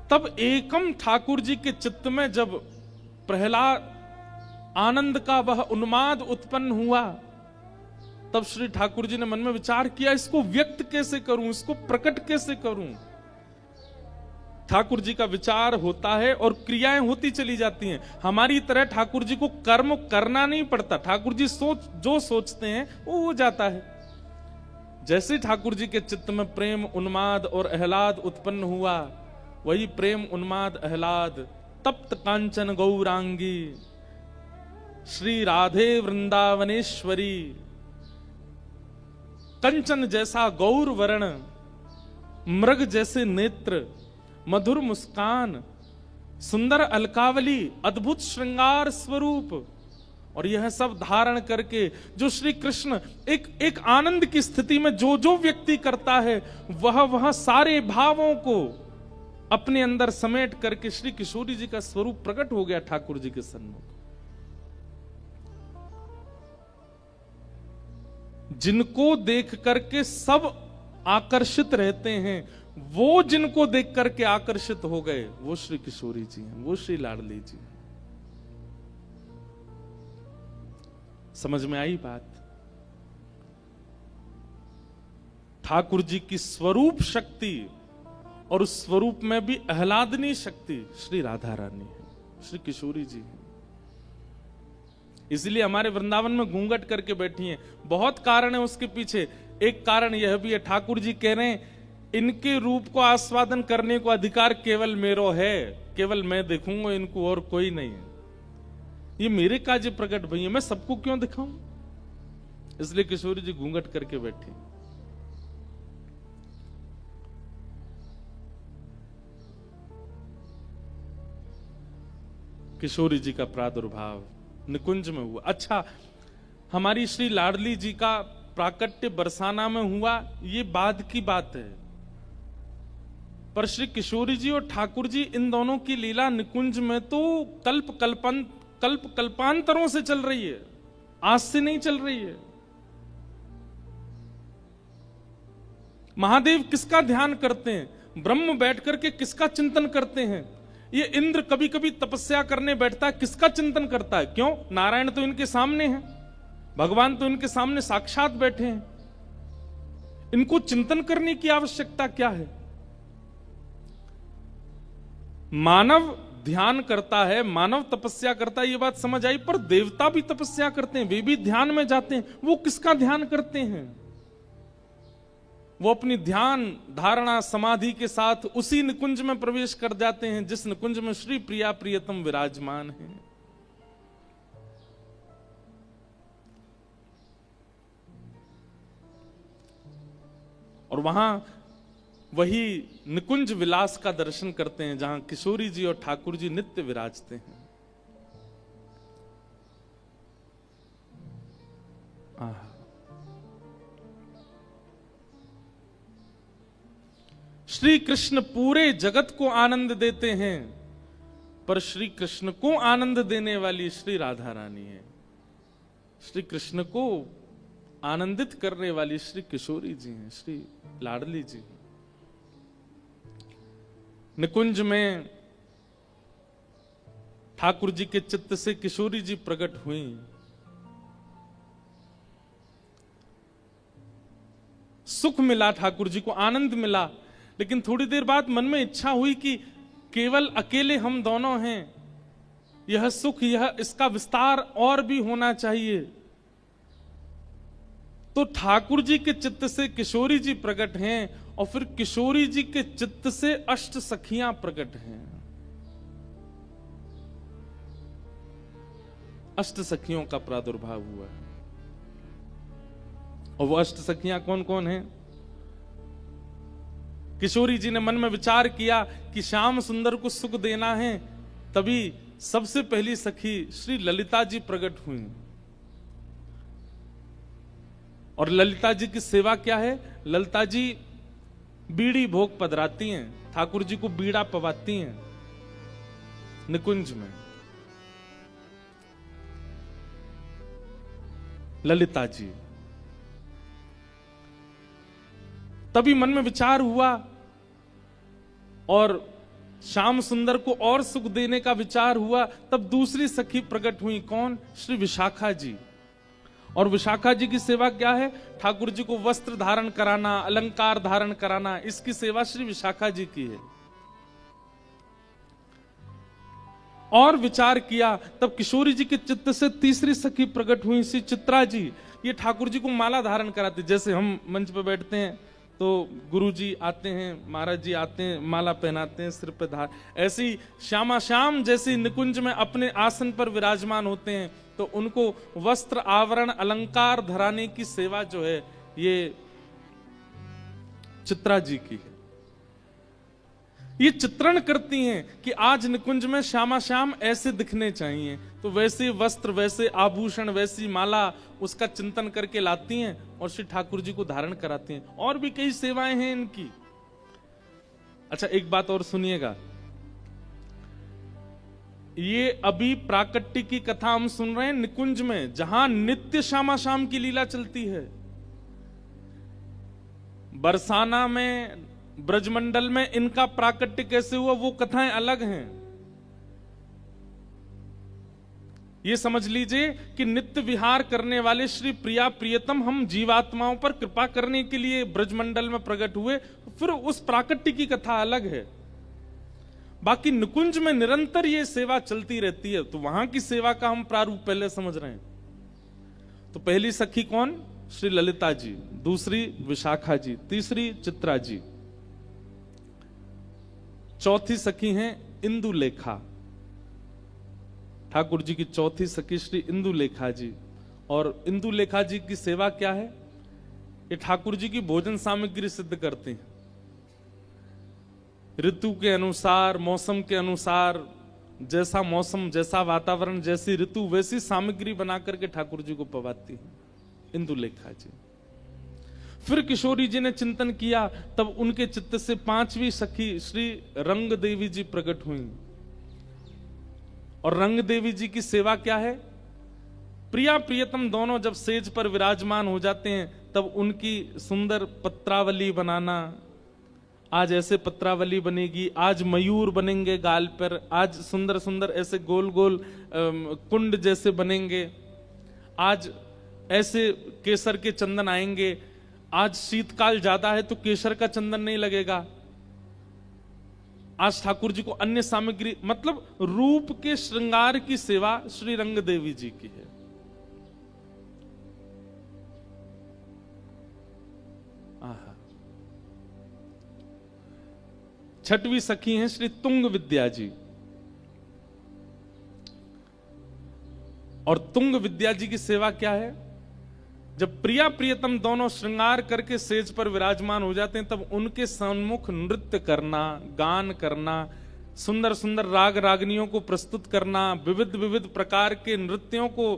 तब एकम ठाकुर जी के चित्त में जब प्रहलाद आनंद का वह उन्माद उत्पन्न हुआ, तब श्री ठाकुर जी ने मन में विचार किया, इसको व्यक्त कैसे करूं, इसको प्रकट कैसे करूं? ठाकुर जी का विचार होता है और क्रियाएं होती चली जाती हैं। हमारी तरह ठाकुर जी को कर्म करना नहीं पड़ता, ठाकुर जी जो सोचते हैं वो हो जाता है। जैसे ठाकुर जी के चित्त में प्रेम, उन्माद और आह्लाद उत्पन्न हुआ, वही प्रेम, उन्माद, आह्लाद तप्त कांचन गौरांगी श्री राधे वृंदावनेश्वरी, कंचन जैसा गौर वर्ण, मृग जैसे नेत्र, मधुर मुस्कान, सुंदर अलकावली, अद्भुत श्रृंगार स्वरूप, और यह सब धारण करके जो श्री कृष्ण एक आनंद की स्थिति में जो जो व्यक्ति करता है, वह सारे भावों को अपने अंदर समेट करके श्री किशोरी जी का स्वरूप प्रकट हो गया ठाकुर जी के सन्मुख। जिनको देख करके सब आकर्षित रहते हैं, वो जिनको देख करके आकर्षित हो गए, वो श्री किशोरी जी हैं, वो श्री लाडली जी हैं। समझ में आई बात? ठाकुर जी की स्वरूप शक्ति और उस स्वरूप में भी आह्लादनीय शक्ति श्री राधा रानी है, श्री किशोरी जी है। इसलिए हमारे वृंदावन में घूंघट करके बैठी हैं। बहुत कारण है उसके पीछे। एक कारण यह भी है, ठाकुर जी कह रहे हैं इनके रूप को आस्वादन करने को अधिकार केवल मेरो है, केवल मैं देखूंगा इनको और कोई नहीं है। ये मेरे काजे प्रकट भई है, मैं सबको क्यों दिखाऊं? इसलिए किशोरी जी घूंघट करके बैठी। किशोरी जी का प्रादुर्भाव निकुंज में हुआ। अच्छा, हमारी श्री लाडली जी का प्राकट्य बरसाना में हुआ, ये बाद की बात है। पर श्री किशोरी जी और ठाकुर जी इन दोनों की लीला निकुंज में तो कल्प कल्पांतरों से चल रही है, आज से नहीं चल रही है। महादेव किसका ध्यान करते हैं? ब्रह्म बैठ करके किसका चिंतन करते हैं? ये इंद्र कभी कभी तपस्या करने बैठता है, किसका चिंतन करता है? क्यों? नारायण तो इनके सामने है, भगवान तो इनके सामने साक्षात बैठे हैं। इनको चिंतन करने की आवश्यकता क्या है? मानव ध्यान करता है, मानव तपस्या करता है, ये बात समझ आई। पर देवता भी तपस्या करते हैं, वे भी ध्यान में जाते हैं। वो किसका ध्यान करते हैं? वो अपनी ध्यान धारणा समाधि के साथ उसी निकुंज में प्रवेश कर जाते हैं जिस निकुंज में श्री प्रिया प्रियतम विराजमान है। और वहां वही निकुंज विलास का दर्शन करते हैं जहां किशोरी जी और ठाकुर जी नित्य विराजते हैं। श्री कृष्ण पूरे जगत को आनंद देते हैं, पर श्री कृष्ण को आनंद देने वाली श्री राधा रानी है। श्री कृष्ण को आनंदित करने वाली श्री किशोरी जी हैं, श्री लाडली जी। निकुंज में ठाकुर जी के चित्त से किशोरी जी प्रकट हुई। सुख मिला, ठाकुर जी को आनंद मिला। लेकिन थोड़ी देर बाद मन में इच्छा हुई कि केवल अकेले हम दोनों हैं, यह सुख, यह इसका विस्तार और भी होना चाहिए। तो ठाकुर जी के चित्त से किशोरी जी प्रकट हैं और फिर किशोरी जी के चित्त से अष्ट सखियां प्रकट हैं। अष्ट सखियों का प्रादुर्भाव हुआ है। और वो अष्ट सखियां कौन कौन हैं? किशोरी जी ने मन में विचार किया कि श्याम सुंदर को सुख देना है, तभी सबसे पहली सखी श्री ललिता जी प्रकट हुई। और ललिता जी की सेवा क्या है? ललिता जी बीड़ी भोग पधराती हैं, ठाकुर जी को बीड़ा पवाती हैं निकुंज में। ललिता जी। तभी मन में विचार हुआ और श्याम सुंदर को और सुख देने का विचार हुआ। तब दूसरी सखी प्रकट हुई, कौन? श्री विशाखा जी। और विशाखा जी की सेवा क्या है? ठाकुर जी को वस्त्र धारण कराना, अलंकार धारण कराना, इसकी सेवा श्री विशाखा जी की है। और विचार किया तब किशोरी जी के चित्त से तीसरी सखी प्रकट हुई, श्री चित्रा जी। ये ठाकुर जी को माला धारण कराते, जैसे हम मंच पे बैठते हैं तो गुरु जी आते हैं, महाराज जी आते हैं, माला पहनाते हैं, सिर पे धार। ऐसी श्यामा श्याम जैसी निकुंज में अपने आसन पर विराजमान होते हैं, तो उनको वस्त्र आवरण अलंकार धराने की सेवा जो है ये चित्रा जी की है। ये चित्रण करती हैं कि आज निकुंज में श्यामा श्याम ऐसे दिखने चाहिए, तो वैसे वस्त्र, वैसे आभूषण, वैसी माला उसका चिंतन करके लाती हैं और श्री ठाकुर जी को धारण कराती हैं। और भी कई सेवाएं हैं इनकी। अच्छा, एक बात और सुनिएगा, ये अभी प्राकट्य की कथा हम सुन रहे हैं निकुंज में, जहां नित्य श्यामा श्याम की लीला चलती है। बरसाना में, ब्रजमंडल में इनका प्राकट्य कैसे हुआ वो कथाएं अलग हैं। ये समझ लीजिए कि नित्य विहार करने वाले श्री प्रिया प्रियतम हम जीवात्माओं पर कृपा करने के लिए ब्रजमंडल में प्रकट हुए, फिर उस प्राकट्य की कथा अलग है। बाकी निकुंज में निरंतर ये सेवा चलती रहती है, तो वहां की सेवा का हम प्रारूप पहले समझ रहे हैं। तो पहली सखी कौन? श्री ललिता जी, दूसरी विशाखा जी, तीसरी चित्रा जी, चौथी सखी हैं इंदुलेखा। ठाकुर जी की चौथी सखी श्री इंदुलेखा जी। और इंदुलेखा जी की सेवा क्या है? ये ठाकुर जी की भोजन सामग्री सिद्ध करते हैं। ऋतु के अनुसार, मौसम के अनुसार, जैसा मौसम, जैसा वातावरण, जैसी ऋतु, वैसी सामग्री बना करके ठाकुर जी को पवाती है इंदुलेखा जी। फिर किशोरी जी ने चिंतन किया, तब उनके चित्त से पांचवी सखी श्री रंग देवी जी प्रकट हुई। और रंग देवी जी की सेवा क्या है? प्रिया प्रियतम दोनों जब सेज पर विराजमान हो जाते हैं, तब उनकी सुंदर पत्रावली बनाना। आज ऐसे पत्रावली बनेगी, आज मयूर बनेंगे गाल पर, आज सुंदर सुंदर ऐसे गोल गोल कुंड जैसे बनेंगे, आज ऐसे केसर के चंदन आएंगे। आज शीतकाल ज्यादा है तो केसर का चंदन नहीं लगेगा। आज ठाकुर जी को अन्य सामग्री, मतलब रूप के श्रृंगार की सेवा श्री रंग देवी जी की है। छठवीं सखी हैं श्री तुंग विद्या जी। और तुंग विद्या जी की सेवा क्या है? जब प्रिया प्रियतम दोनों श्रृंगार करके सेज पर विराजमान हो जाते हैं, तब उनके सम्मुख नृत्य करना, गान करना, सुंदर सुंदर राग रागनियों को प्रस्तुत करना, विविध विविध प्रकार के नृत्यों को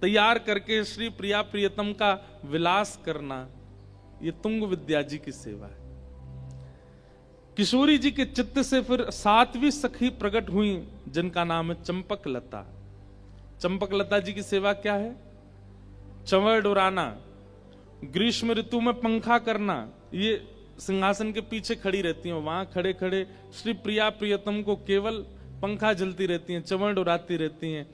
तैयार करके श्री प्रिया प्रियतम का विलास करना, ये तुंग विद्या जी की सेवा है। किशोरी जी के चित्त से फिर सातवीं सखी प्रकट हुई, जिनका नाम है चंपक लता। चंपक लता जी की सेवा क्या है? चंवर डुराना, ग्रीष्म ऋतु में पंखा करना। ये सिंहासन के पीछे खड़ी रहती हैं, वहां खड़े खड़े श्री प्रिया प्रियतम को केवल पंखा जलती रहती हैं, चंवर डुराती रहती हैं,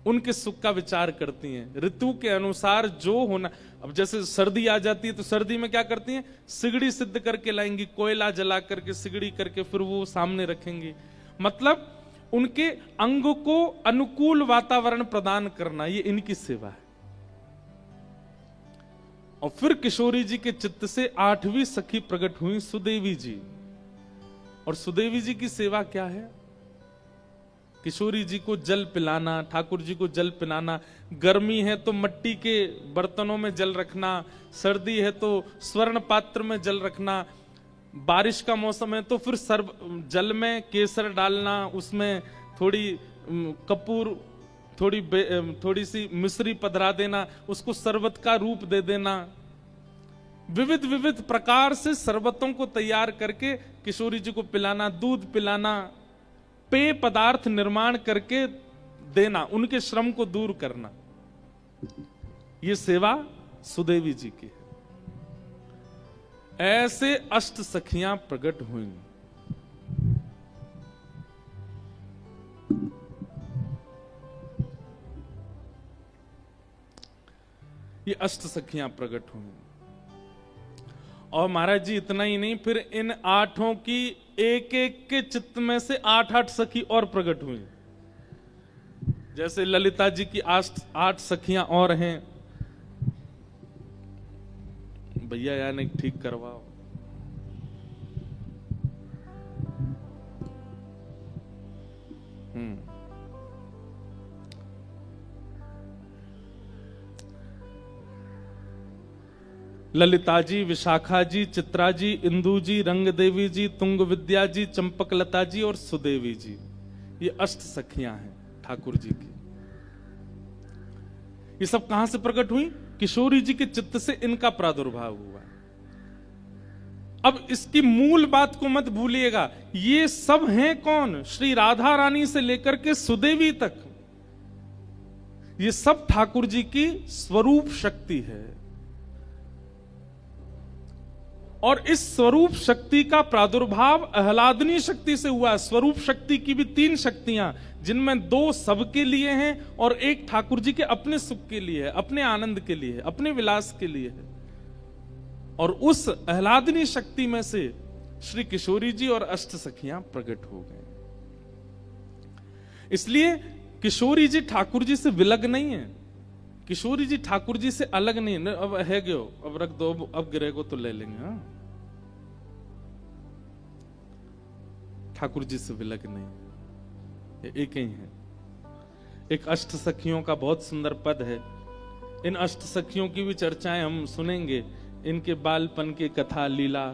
उनके सुख का विचार करती हैं। ऋतु के अनुसार जो होना, अब जैसे सर्दी आ जाती है तो सर्दी में क्या करती हैं? सिगड़ी सिद्ध करके लाएंगी, कोयला जला करके सिगड़ी करके फिर वो सामने रखेंगी। मतलब उनके अंग को अनुकूल वातावरण प्रदान करना, ये इनकी सेवा है। और फिर किशोरी जी के चित्त से आठवीं सखी प्रकट हुई सुदेवी जी। और सुदेवी जी की सेवा क्या है? किशोरी जी को जल पिलाना, ठाकुर जी को जल पिलाना। गर्मी है तो मिट्टी के बर्तनों में जल रखना, सर्दी है तो स्वर्ण पात्र में जल रखना, बारिश का मौसम है तो फिर जल में केसर डालना, उसमें थोड़ी कपूर, थोड़ी सी मिश्री पधरा देना, उसको शरबत का रूप दे देना। विविध विविध प्रकार से शरबतों को तैयार करके किशोरी जी को पिलाना, दूध पिलाना, पेय पदार्थ निर्माण करके देना, उनके श्रम को दूर करना, ये सेवा सुदेवी जी की है। ऐसे अष्ट सखियां प्रकट हुई। ये अष्ट सखियां प्रकट हुई। और महाराज जी इतना ही नहीं, फिर इन आठों की एक एक के चित्त में से 8-8 सखी और प्रकट हुई। जैसे ललिता जी की 8 सखियां और हैं। भैया यार ठीक करवाओ। ललिता जी, विशाखा जी, चित्रा जी, इंदु जी, रंग देवी जी, तुंग विद्या जी, चंपक लता जी और सुदेवी जी, ये अष्ट सखियां हैं ठाकुर जी की। ये सब कहां से प्रकट हुई? किशोरी जी के चित्त से इनका प्रादुर्भाव हुआ। अब इसकी मूल बात को मत भूलिएगा, ये सब हैं कौन? श्री राधा रानी से लेकर के सुदेवी तक, ये सब ठाकुर जी की स्वरूप शक्ति है। और इस स्वरूप शक्ति का प्रादुर्भाव आह्लादनी शक्ति से हुआ। स्वरूप शक्ति की भी 3 शक्तियां, जिनमें 2 सबके लिए हैं और एक ठाकुर जी के अपने सुख के लिए है, अपने आनंद के लिए है, अपने विलास के लिए है। और उस आह्लादनी शक्ति में से श्री किशोरी जी और अष्ट सखियां प्रकट हो गए। इसलिए किशोरी जी ठाकुर जी से विलग नहीं है, किशोरी जी ठाकुर जी से अलग नहीं है। अब है गयो, अब रख दो, अब गिरे को तो ले लेंगे। हाँ, ठाकुर जी से विलग नहीं, ये एक ही है। एक अष्ट सखियों का बहुत सुंदर पद है। इन अष्ट सखियों की भी चर्चाएं हम सुनेंगे, इनके बालपन की कथा लीला।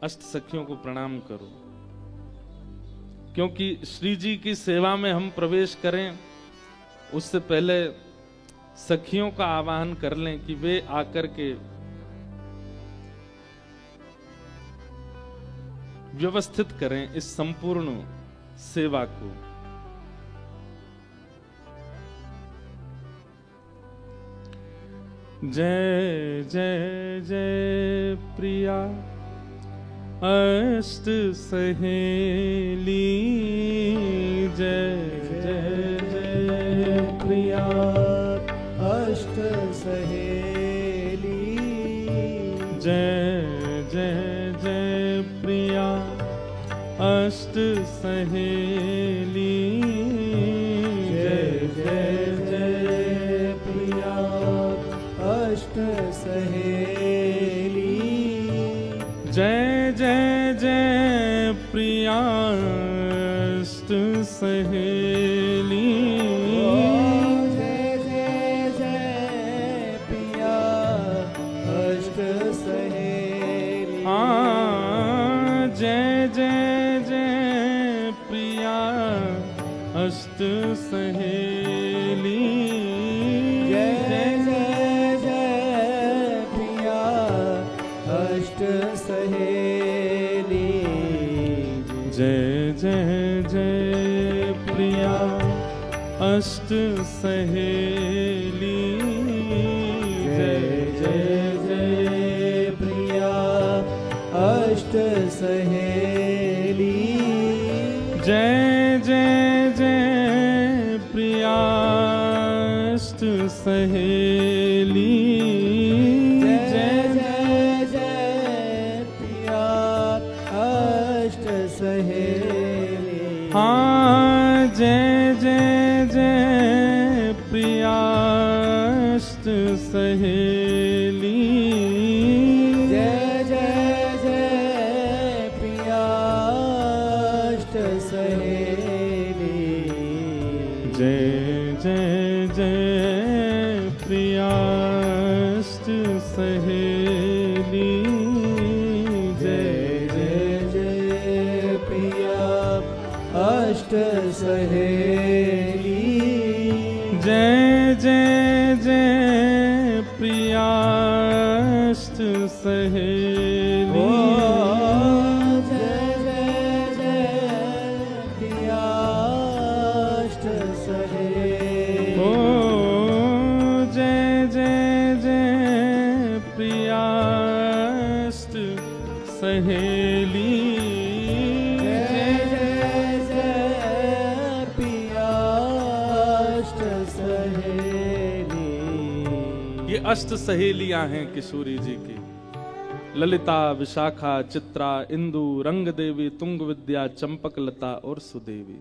अष्ट सखियों को प्रणाम करो, क्योंकि श्री जी की सेवा में हम प्रवेश करें उससे पहले सखियों का आवाहन कर लें कि वे आकर के व्यवस्थित करें इस संपूर्ण सेवा को। जय जय जय प्रिया अष्ट सहेली, जय जय जय प्रिया अष्ट सहेली, जय जय जय प्रिया अष्ट सहेली, जय जय जय प्रिया अष्ट सहेली, जय जय जय प्रिया अष्ट सहेली, जय जय जय प्रिया अष्ट सहेली, हाँ, जय जय जय प्रिया अष्ट सहेली, जय जय जय प्रिया अष्ट सहेली, जय जय जय प्रिया अष्ट सहेली, जय जय जय प्रिया अष्ट सहेली, जय जय जय प्रिया अष्ट सहेली, जय जय जय प्रिया अष्ट सहेली, हाँ, जय जय जय प्रिया अष्ट सहेली, जय जय जय प्रिया अष्ट सहेली, जय जय जय प्रिया अष्ट सहेली, जय जय जय प्रिया अष्ट सहेली, जय जय जय प्रिया अष्ट सहेली, जय जय जय प्रिया अष्ट सहेली, ओ जय जय जय प्रिया अष्ट सहेली, जय जय जय प्रिया अष्ट सहेली, ये अष्ट सहेलियां हैं किशोरी जी की। ललिता, विशाखा, चित्रा, इंदु, रंग देवी, तुंग विद्या, चंपक लता और सुदेवी।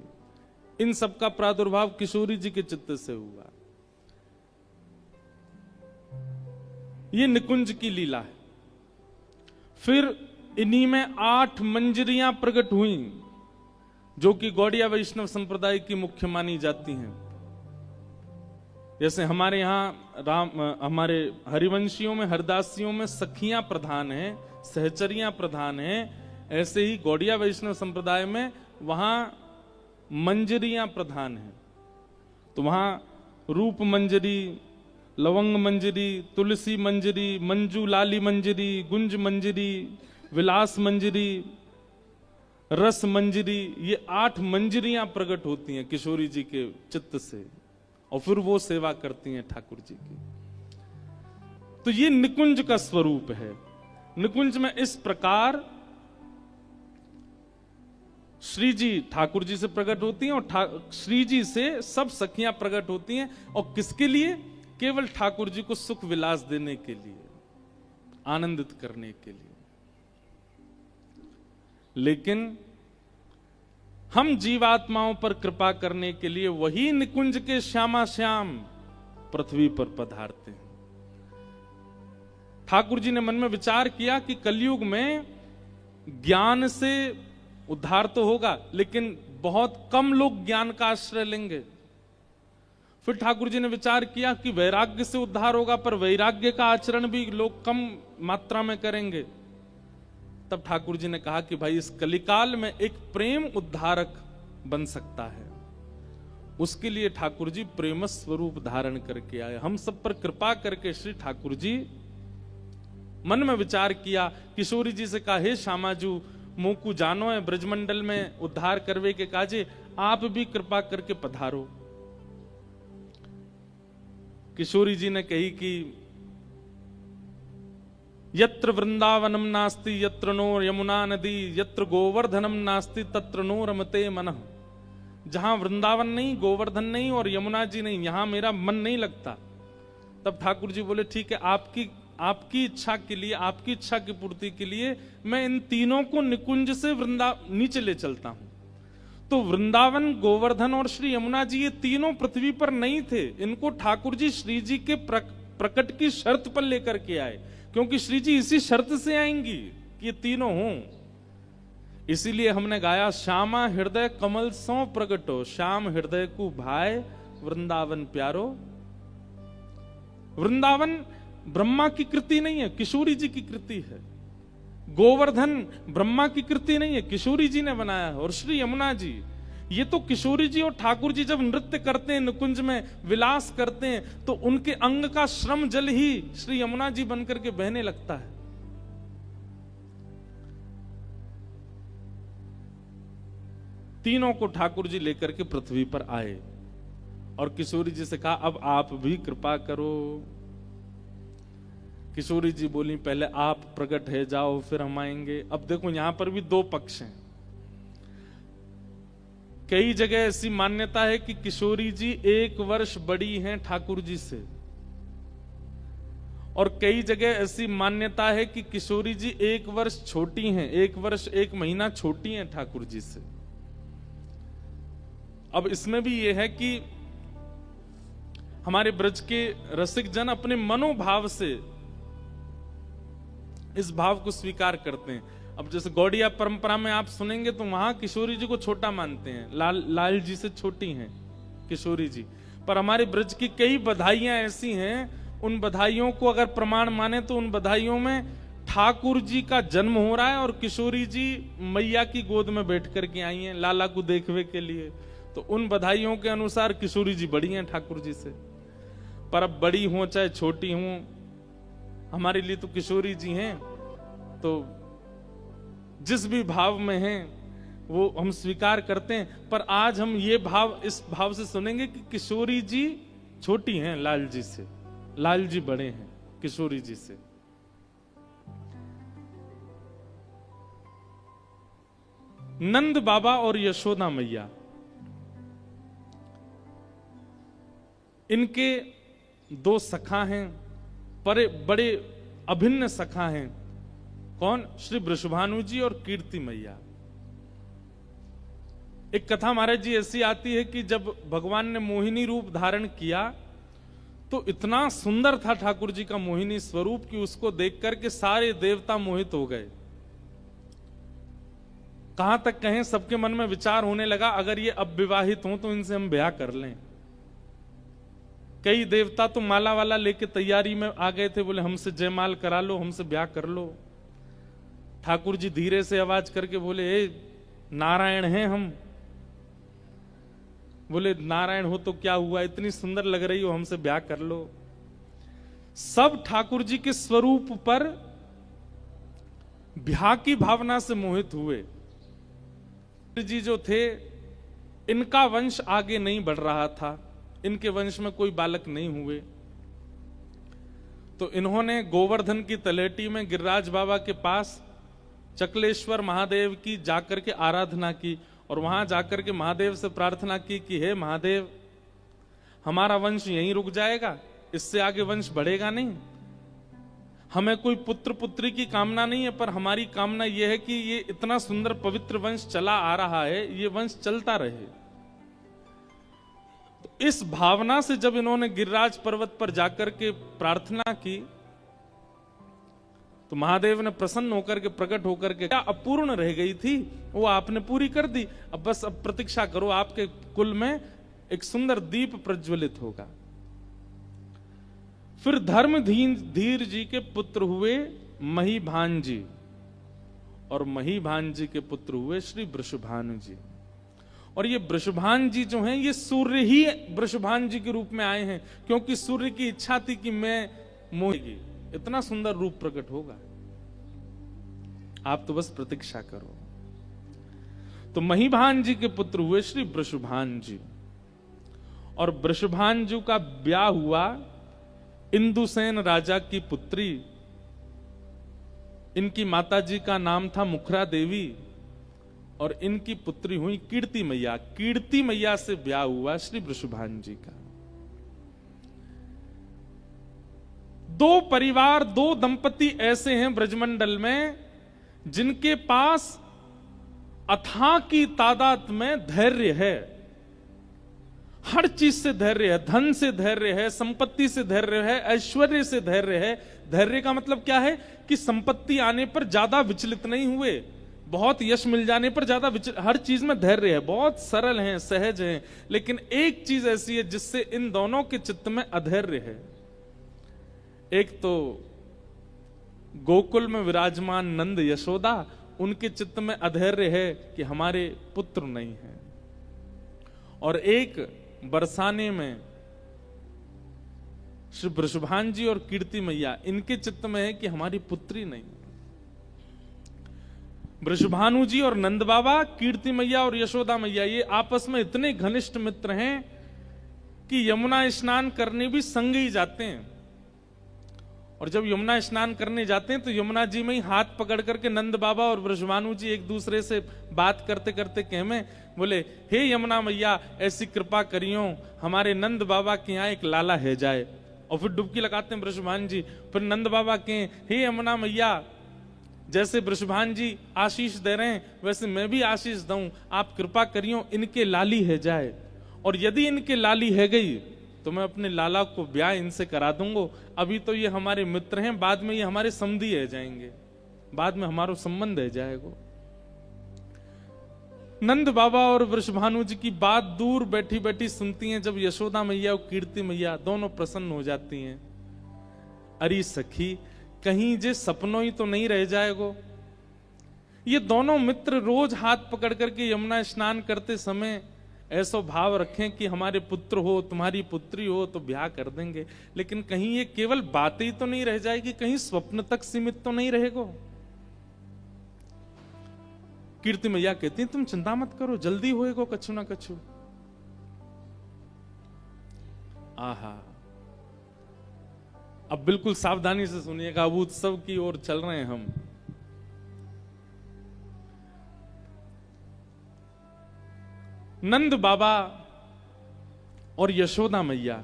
इन सब का प्रादुर्भाव किशोरी जी के चित्त से हुआ। ये निकुंज की लीला है। फिर इन्हीं में 8 मंजरियां प्रकट हुई, जो कि गौड़िया वैष्णव संप्रदाय की मुख्य मानी जाती हैं। जैसे हमारे यहाँ हमारे हरिवंशियों में, हरदासियों में सखियां प्रधान हैं, सहचरियां प्रधान हैं। ऐसे ही गौड़िया वैष्णव संप्रदाय में वहां मंजरियां प्रधान हैं। तो वहां रूप मंजरी, लवंग मंजरी, तुलसी मंजरी, मंजू लाली मंजरी, गुंज मंजरी, विलास मंजरी, रस मंजरी, ये 8 मंजरियां प्रकट होती हैं किशोरी जी के चित्त से, और फिर वो सेवा करती हैं ठाकुर जी की। तो ये निकुंज का स्वरूप है। निकुंज में इस प्रकार श्री जी ठाकुर जी से प्रकट होती हैं और श्री जी से सब सखियां प्रकट होती हैं। और किसके लिए? केवल ठाकुर जी को सुख विलास देने के लिए, आनंदित करने के लिए। लेकिन हम जीवात्माओं पर कृपा करने के लिए वही निकुंज के श्यामा श्याम पृथ्वी पर पधारते हैं। ठाकुर जी ने मन में विचार किया कि कलयुग में ज्ञान से उद्धार तो होगा, लेकिन बहुत कम लोग ज्ञान का आश्रय लेंगे। फिर ठाकुर जी ने विचार किया कि वैराग्य से उद्धार होगा, पर वैराग्य का आचरण भी लोग कम मात्रा में करेंगे। तब ठाकुर जी ने कहा कि भाई इस कलिकाल में एक प्रेम उद्धारक बन सकता है। उसके लिए ठाकुर जी प्रेम स्वरूप धारण करके आए। हम सब पर कृपा करके श्री ठाकुर जी मन में विचार किया, किशोरी जी से कहा, हे श्यामाजू मोकू जानो है ब्रजमंडल में उद्धार करवे के काजे, आप भी कृपा करके पधारो। किशोरी जी ने कही कि यत्र वृंदावनम नास्ति यत्र नो यमुना नदी यत्र गोवर्धनम नास्ति तत्र नो रमते मनः। जहां वृंदावन नहीं, गोवर्धन नहीं और यमुना जी नहीं, यहां मेरा मन नहीं लगता। तब ठाकुर जी बोले, ठीक है, आपकी इच्छा के लिए, आपकी इच्छा की पूर्ति के लिए मैं इन तीनों को निकुंज से नीचे ले चलता हूं। तो वृंदावन, गोवर्धन और श्री यमुना जी ये तीनों पृथ्वी पर नहीं थे। इनको ठाकुर जी श्री जी के प्रकट की शर्त पर लेकर के आए, क्योंकि श्री जी इसी शर्त से आएंगी कि ये तीनों हों। इसीलिए हमने गाया, श्यामा हृदय कमल सो प्रगटो, श्याम हृदय को भाई वृंदावन प्यारो। वृंदावन ब्रह्मा की कृति नहीं है, किशोरी जी की कृति है। गोवर्धन ब्रह्मा की कृति नहीं है, किशोरी जी ने बनाया है। और श्री यमुना जी, ये तो किशोरी जी और ठाकुर जी जब नृत्य करते हैं, निकुंज में विलास करते हैं, तो उनके अंग का श्रम जल ही श्री यमुना जी बनकर के बहने लगता है। तीनों को ठाकुर जी लेकर के पृथ्वी पर आए और किशोरी जी से कहा, अब आप भी कृपा करो। किशोरी जी बोली, पहले आप प्रकट है जाओ, फिर हम आएंगे। अब देखो यहां पर भी दो पक्ष हैं। कई जगह ऐसी मान्यता है कि किशोरी जी 1 वर्ष बड़ी हैं ठाकुर जी से, और कई जगह ऐसी मान्यता है कि किशोरी जी 1 वर्ष छोटी हैं, 1 वर्ष 1 महीना छोटी हैं ठाकुर जी से। अब इसमें भी यह है कि हमारे ब्रज के रसिक जन अपने मनोभाव से इस भाव को स्वीकार करते हैं। अब जैसे गौड़िया परंपरा में आप सुनेंगे तो वहां किशोरी जी को छोटा मानते हैं, लाल जी से छोटी हैं किशोरी जी। पर हमारे ब्रज की कई बधाइयां ऐसी हैं, उन बधाइयों को अगर प्रमाण माने तो उन बधाइयों में ठाकुर जी का जन्म हो रहा है और किशोरी जी मैया की गोद में बैठ करके आई हैं लाला को देखने के लिए। तो उन बधाइयों के अनुसार किशोरी जी बड़ी हैं ठाकुर जी से। पर अब बड़ी हो चाहे छोटी हो, हमारे लिए तो किशोरी जी हैं। तो जिस भी भाव में हैं वो हम स्वीकार करते हैं। पर आज हम ये भाव, इस भाव से सुनेंगे कि किशोरी जी छोटी हैं लाल जी से, लाल जी बड़े हैं किशोरी जी से। नंद बाबा और यशोदा मैया, इनके 2 सखा हैं, बड़े अभिन्न सखा हैं। कौन? श्री वृषभानु जी और कीर्ति मैया। एक कथा महाराज जी ऐसी आती है कि जब भगवान ने मोहिनी रूप धारण किया तो इतना सुंदर था ठाकुर जी का मोहिनी स्वरूप कि उसको देख करके सारे देवता मोहित हो गए। कहां तक कहें, सबके मन में विचार होने लगा, अगर ये अब विवाहित हों तो इनसे हम ब्याह कर लें। कई देवता तो माला वाला लेके तैयारी में आ गए थे, बोले हमसे जयमाल करा लो, हमसे ब्याह कर लो। ठाकुर जी धीरे से आवाज करके बोले, ए नारायण हैं हम। बोले नारायण हो तो क्या हुआ, इतनी सुंदर लग रही हो, हमसे ब्याह कर लो। सब ठाकुर जी के स्वरूप पर ब्याह की भावना से मोहित हुए। जी जो थे, इनका वंश आगे नहीं बढ़ रहा था, इनके वंश में कोई बालक नहीं हुए। तो इन्होंने गोवर्धन की तलेटी में गिरिराज बाबा के पास चकलेश्वर महादेव की जाकर के आराधना की और वहां जाकर के महादेव से प्रार्थना की कि हे महादेव, हमारा वंश यहीं रुक जाएगा, इससे आगे वंश बढ़ेगा नहीं। हमें कोई पुत्र पुत्री की कामना नहीं है, पर हमारी कामना यह है कि ये इतना सुंदर पवित्र वंश चला आ रहा है, ये वंश चलता रहे। तो इस भावना से जब इन्होंने गिरिराज पर्वत पर जाकर के प्रार्थना की तो महादेव ने प्रसन्न होकर के, प्रकट होकर के, क्या अपूर्ण रह गई थी वो आपने पूरी कर दी। अब बस अब प्रतीक्षा करो, आपके कुल में एक सुंदर दीप प्रज्वलित होगा। फिर धर्मधीर जी के पुत्र हुए महीभान जी और महीभान जी के पुत्र हुए श्री वृषभानु जी। और ये वृषभान जी जो हैं, ये सूर्य ही वृषभान जी के रूप में आए हैं, क्योंकि सूर्य की इच्छा थी कि मैं मोहेगी, इतना सुंदर रूप प्रकट होगा। आप तो बस प्रतीक्षा करो। तो महीभान जी के पुत्र हुए श्री वृषभान जी, और वृषभान जी का ब्याह हुआ इंदुसेन राजा की पुत्री, इनकी माताजी का नाम था मुखरा देवी और इनकी पुत्री हुई कीर्ति मैया। कीर्ति मैया से ब्याह हुआ श्री वृषभान जी का। दो परिवार, दो दंपति ऐसे हैं ब्रजमंडल में जिनके पास अथाह की तादाद में धैर्य है। हर चीज से धैर्य है, धन से धैर्य है, संपत्ति से धैर्य है, ऐश्वर्य से धैर्य है। धैर्य का मतलब क्या है कि संपत्ति आने पर ज्यादा विचलित नहीं हुए, बहुत यश मिल जाने पर ज्यादा हर चीज में धैर्य है, बहुत सरल हैं, सहज हैं। लेकिन एक चीज ऐसी है जिससे इन दोनों के चित्त में अधैर्य है। एक तो गोकुल में विराजमान नंद यशोदा, उनके चित्त में अधैर्य है कि हमारे पुत्र नहीं है। और एक बरसाने में श्री वृषभान जी और कीर्ति मैया, इनके चित्त में है कि हमारी पुत्री नहीं। वृषभानु जी और नंद बाबा, कीर्ति मैया और यशोदा मैया, ये आपस में इतने घनिष्ठ मित्र हैं कि यमुना स्नान करने भी संग ही जाते हैं। और जब यमुना स्नान करने जाते हैं तो यमुना जी में ही हाथ पकड़ करके नंद बाबा और वृषभानु जी एक दूसरे से बात करते करते कहमे बोले, हे यमुना मैया, ऐसी कृपा करियो हमारे नंद बाबा के यहाँ एक लाला है जाए। और फिर डुबकी लगाते हैं वृषभान जी। फिर नंद बाबा के, हे यमुना मैया, जैसे वृषभान जी आशीष दे रहे हैं वैसे मैं भी आशीष दूं, आप कृपा करियो इनके लाली है जाए। और यदि इनके लाली है गई तो मैं अपने लाला को ब्याह इनसे करा दूंगा। अभी तो ये हमारे मित्र हैं, बाद में ये हमारे समधी है जाएंगे, बाद में हमारा संबंध है जाएगा। नंद बाबा और वृषभानु जी की बात दूर बैठी बैठी सुनती हैं। जब यशोदा मैया और कीर्ति मैया दोनों प्रसन्न हो जाती हैं। अरे सखी, कहीं जे सपनों ही तो नहीं रह जाएगो। ये दोनों मित्र रोज हाथ पकड़ करके यमुना स्नान करते समय ऐसा भाव रखें कि हमारे पुत्र हो, तुम्हारी पुत्री हो तो ब्याह कर देंगे। लेकिन कहीं ये केवल बातें ही तो नहीं रह जाएगी, कहीं स्वप्न तक सीमित तो नहीं रहेगो। कीर्ति मैया कहती हैं, तुम चिंता मत करो, जल्दी होएगो कछु ना कछु। आहा, अब बिल्कुल सावधानी से सुनिएगा, अब उत्सव की ओर चल रहे हैं हम। नंद बाबा और यशोदा मैया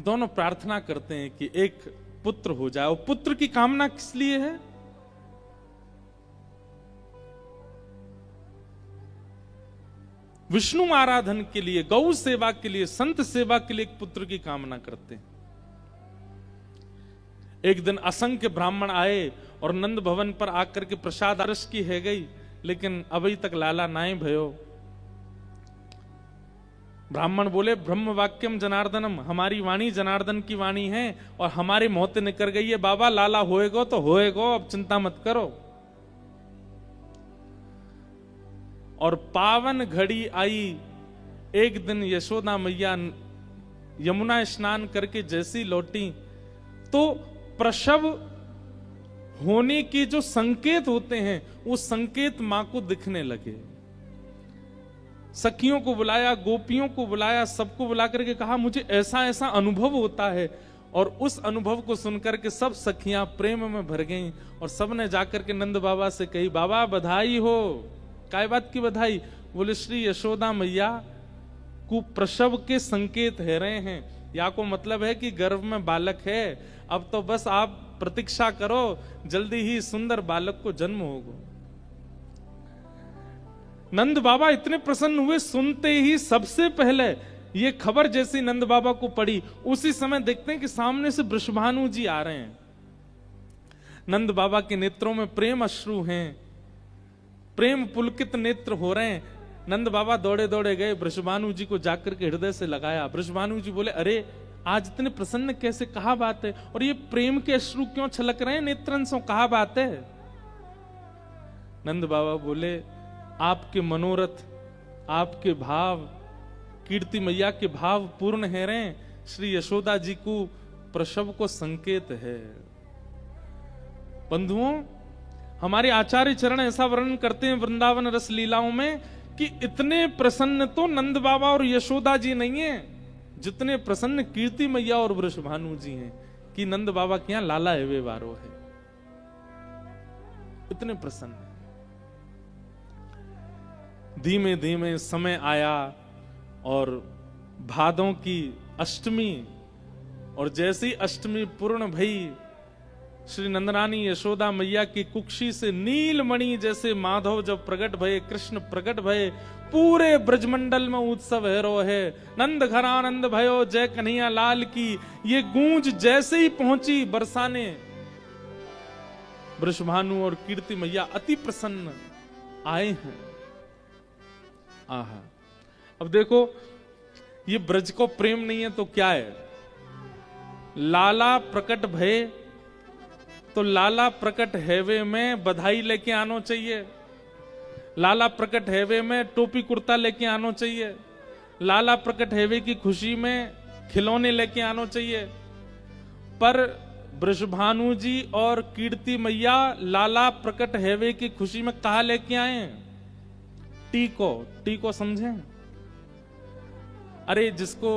दोनों प्रार्थना करते हैं कि एक पुत्र हो जाए। और पुत्र की कामना किस लिए है? विष्णु आराधन के लिए, गौ सेवा के लिए, संत सेवा के लिए एक पुत्र की कामना करते हैं। एक दिन असंख्य ब्राह्मण आए और नंद भवन पर आकर के प्रसाद अरस की है गई, लेकिन अभी तक लाला नाई भयो। ब्राह्मण बोले, ब्रह्म वाक्यम जनार्दनम, हमारी वाणी जनार्दन की वाणी है और हमारे मोहते निकल गई है। बाबा लाला होएगो तो होएगो, अब चिंता मत करो। और पावन घड़ी आई। एक दिन यशोदा मैया यमुना स्नान करके जैसी लौटी तो प्रसव होने के जो संकेत होते हैं वो संकेत मां को दिखने लगे। सखियों को बुलाया, गोपियों को बुलाया, सबको बुला करके कहा, मुझे ऐसा ऐसा अनुभव होता है। और उस अनुभव को सुनकर के सब सखियां प्रेम में भर गईं और सब ने जाकर के नंद बाबा से कही, बाबा बधाई हो। काय बात की बधाई? बोले श्री यशोदा मैया कुप्रसव के संकेत है रहे हैं। या को मतलब है कि गर्भ में बालक है, अब तो बस आप प्रतीक्षा करो, जल्दी ही सुंदर बालक को जन्म होगा। नंद बाबा इतने प्रसन्न हुए, सुनते ही सबसे पहले ये खबर जैसी नंद बाबा को पड़ी, उसी समय देखते हैं कि सामने से वृषभानु जी आ रहे हैं। नंद बाबा के नेत्रों में प्रेम अश्रु हैं, प्रेम पुलकित नेत्र हो रहे हैं। नंद बाबा दौड़े दौड़े गए, वृषभानु जी को जाकर के हृदय से लगाया। वृषभानु जी बोले, अरे आज इतने प्रसन्न कैसे, कहा बात है? और ये प्रेम के अश्रु क्यों छलक रहे हैं नेत्रन से, कहा बात है? नंद बाबा बोले, आपके मनोरथ, आपके भाव, कीर्ति मैया के भाव पूर्ण है रहे। श्री यशोदा जी को प्रसव को संकेत है। बंधुओं, हमारे आचार्य चरण ऐसा वर्णन करते हैं वृंदावन रस लीलाओं में कि इतने प्रसन्न तो नंद बाबा और यशोदा जी नहीं है जितने प्रसन्न कीर्ति मैया और वृषभानु जी हैं कि नंद बाबा के यहां लाला एवे वारो है। इतने प्रसन्न। धीमे धीमे समय आया और भादों की अष्टमी, और जैसी अष्टमी पूर्ण भई, श्री नंदरानी यशोदा मैया की कुक्षी से नीलमणि जैसे माधव जब प्रकट भये, कृष्ण प्रकट भये, पूरे ब्रजमंडल में उत्सव हैरो है। नंद घर आनंद भयो, जय कन्हैया लाल की, ये गूंज जैसे ही पहुंची बरसाने, वृषभानु और कीर्ति मैया अति प्रसन्न आए हैं। आहा, अब देखो, ये ब्रज को प्रेम नहीं है तो क्या है? लाला प्रकट भये, तो लाला प्रकट हैवे में बधाई लेके आना चाहिए, लाला प्रकट हैवे में टोपी कुर्ता लेके आना चाहिए, लाला प्रकट हैवे की खुशी में खिलौने लेके आना चाहिए। पर वृषभानु जी और कीर्ति मैया लाला प्रकट हैवे की खुशी में कहा लेके आए? टीको समझे? अरे जिसको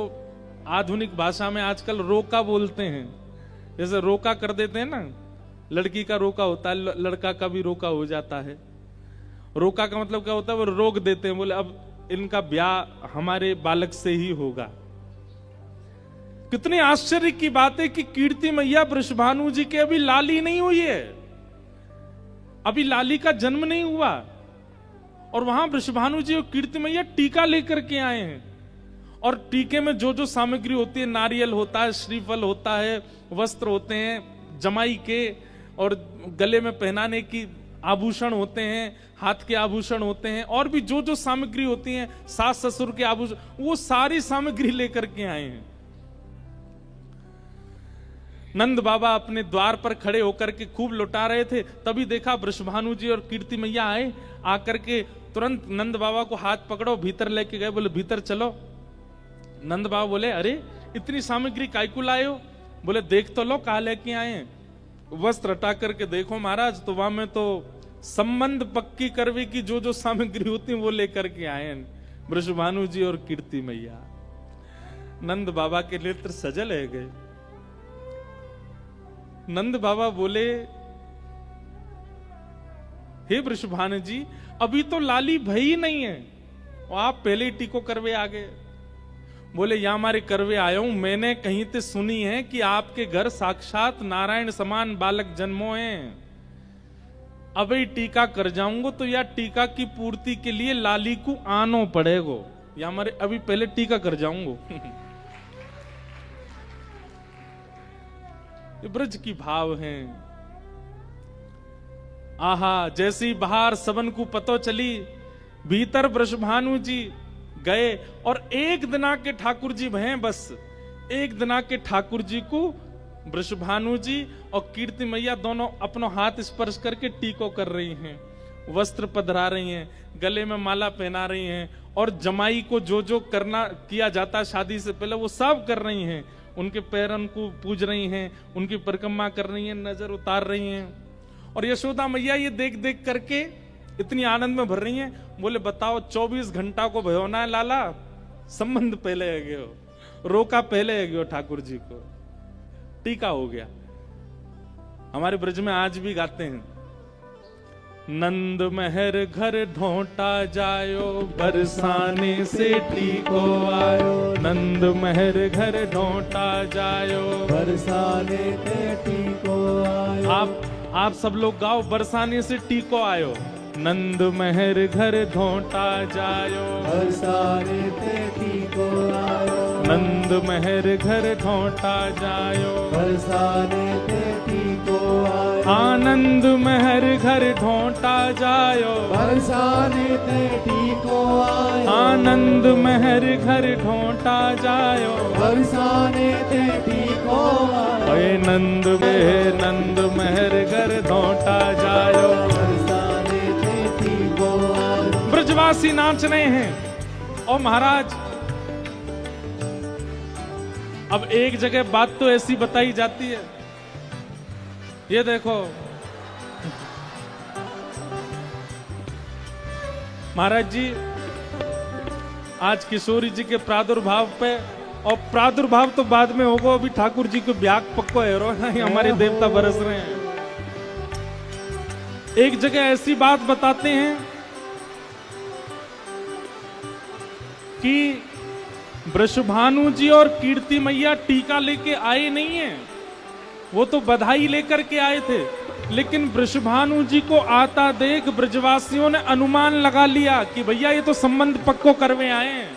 आधुनिक भाषा में आजकल रोका बोलते हैं, जैसे रोका कर देते हैं ना, लड़की का रोका होता है, लड़का का भी रोका हो जाता है। रोका का मतलब क्या होता है? वो रोक देते हैं, बोले अब इनका ब्याह हमारे बालक से ही होगा। कितने आश्चर्य की बात है कि कीर्ति मैया वृषभानु जी के अभी लाली नहीं हुई है, अभी लाली का जन्म नहीं हुआ, और वहां वृषभानु जी और कीर्ति मैया टीका लेकर के आए हैं। और टीके में जो जो सामग्री होती है, नारियल होता है, श्रीफल होता है, वस्त्र होते हैं जमाई के, और गले में पहनाने की आभूषण होते हैं, हाथ के आभूषण होते हैं, और भी जो जो सामग्री होती हैं, सास ससुर के आभूषण, वो सारी सामग्री लेकर के आए हैं। नंद बाबा अपने द्वार पर खड़े होकर के खूब लौटा रहे थे, तभी देखा वृषभानु जी और कीर्ति मैया आए। आकर के तुरंत नंद बाबा को हाथ पकड़ो, भीतर लेके गए, बोले भीतर चलो। नंद बाबा बोले, अरे इतनी सामग्री कायकू लाए हो? बोले देख तो लो कहा लेके आए हैं। वस्त्र हटा करके देखो महाराज, तो वहां में तो संबंध पक्की करवे की जो जो सामग्री होती है वो लेकर के आए हैं वृषभानु जी और कीर्ति मैया। नंद बाबा के नेत्र सजल है गए। नंद बाबा बोले, हे वृषभानु जी, अभी तो लाली भई नहीं है, और आप पहले ही टीको करवे आ गए। बोले, यहां हमारे करवे आया हूं, मैंने कहीं से सुनी है कि आपके घर साक्षात नारायण समान बालक जन्मो हैं, अभी टीका कर जाऊंगा तो या टीका की पूर्ति के लिए लाली को आनो पड़ेगो, या हमारे अभी पहले टीका कर जाऊंगा। ब्रज की भाव हैं। आहा, जैसी बाहर सबन को पतो चली, भीतर वृषभानु जी गए, और एक दिना के ठाकुर जी भय, बस एक दिना के ठाकुर जी को वृषभानु जी और कीर्ति मैया दोनों अपना हाथ स्पर्श करके टीको कर रही हैं, वस्त्र पधरा रही हैं, गले में माला पहना रही हैं, और जमाई को जो जो करना किया जाता शादी से पहले वो सब कर रही हैं। उनके पैरन को पूज रही हैं, उनकी परिक्रमा कर रही हैं, नजर उतार रही हैं। और यशोदा मैया ये देख देख करके इतनी आनंद में भर रही हैं। बोले, बताओ 24 घंटा को भयोना है लाला, संबंध पहले है गयो, रोका पहले है गयो ठाकुर जी को। टीका हो गया। हमारे ब्रज में आज भी गाते हैं, नंद महर घर ढोंटा जायो, बरसाने से टीको आयो। नंद महर घर ढोंटा जायो, बरसाने से टीको आयो। आप सब लोग गाओ, बरसाने से टीको आयो। नंद महर घर ढोंटा जायो, बरसाने से टीको आयो। नंद महर घर ढोंटा जायो, बरसाने से टीको आयो। आनंद महर घर ढोंटा जायो, बरसाने से टीको आयो। आनंद महर घर ढोंटा जायो, बरसाने से टीको आयो। अये नंद महर घर ढोंटा जायो। बरसाने से टीको आयो। ब्रजवासी नाच रहे हैं। और महाराज, अब एक जगह बात तो ऐसी बताई जाती है, ये देखो महाराज जी, आज किशोरी जी के प्रादुर्भाव पे, और प्रादुर्भाव तो बाद में होगा, अभी ठाकुर जी को ब्याग पक्को हेरो है, हमारे देवता बरस रहे हैं। एक जगह ऐसी बात बताते हैं कि वृषभानु जी और कीर्ति मैया टीका लेके आए नहीं है, वो तो बधाई लेकर के आए थे। लेकिन वृषभानु जी को आता देख ब्रजवासियों ने अनुमान लगा लिया कि भैया ये तो संबंध पक्को करवे आए हैं,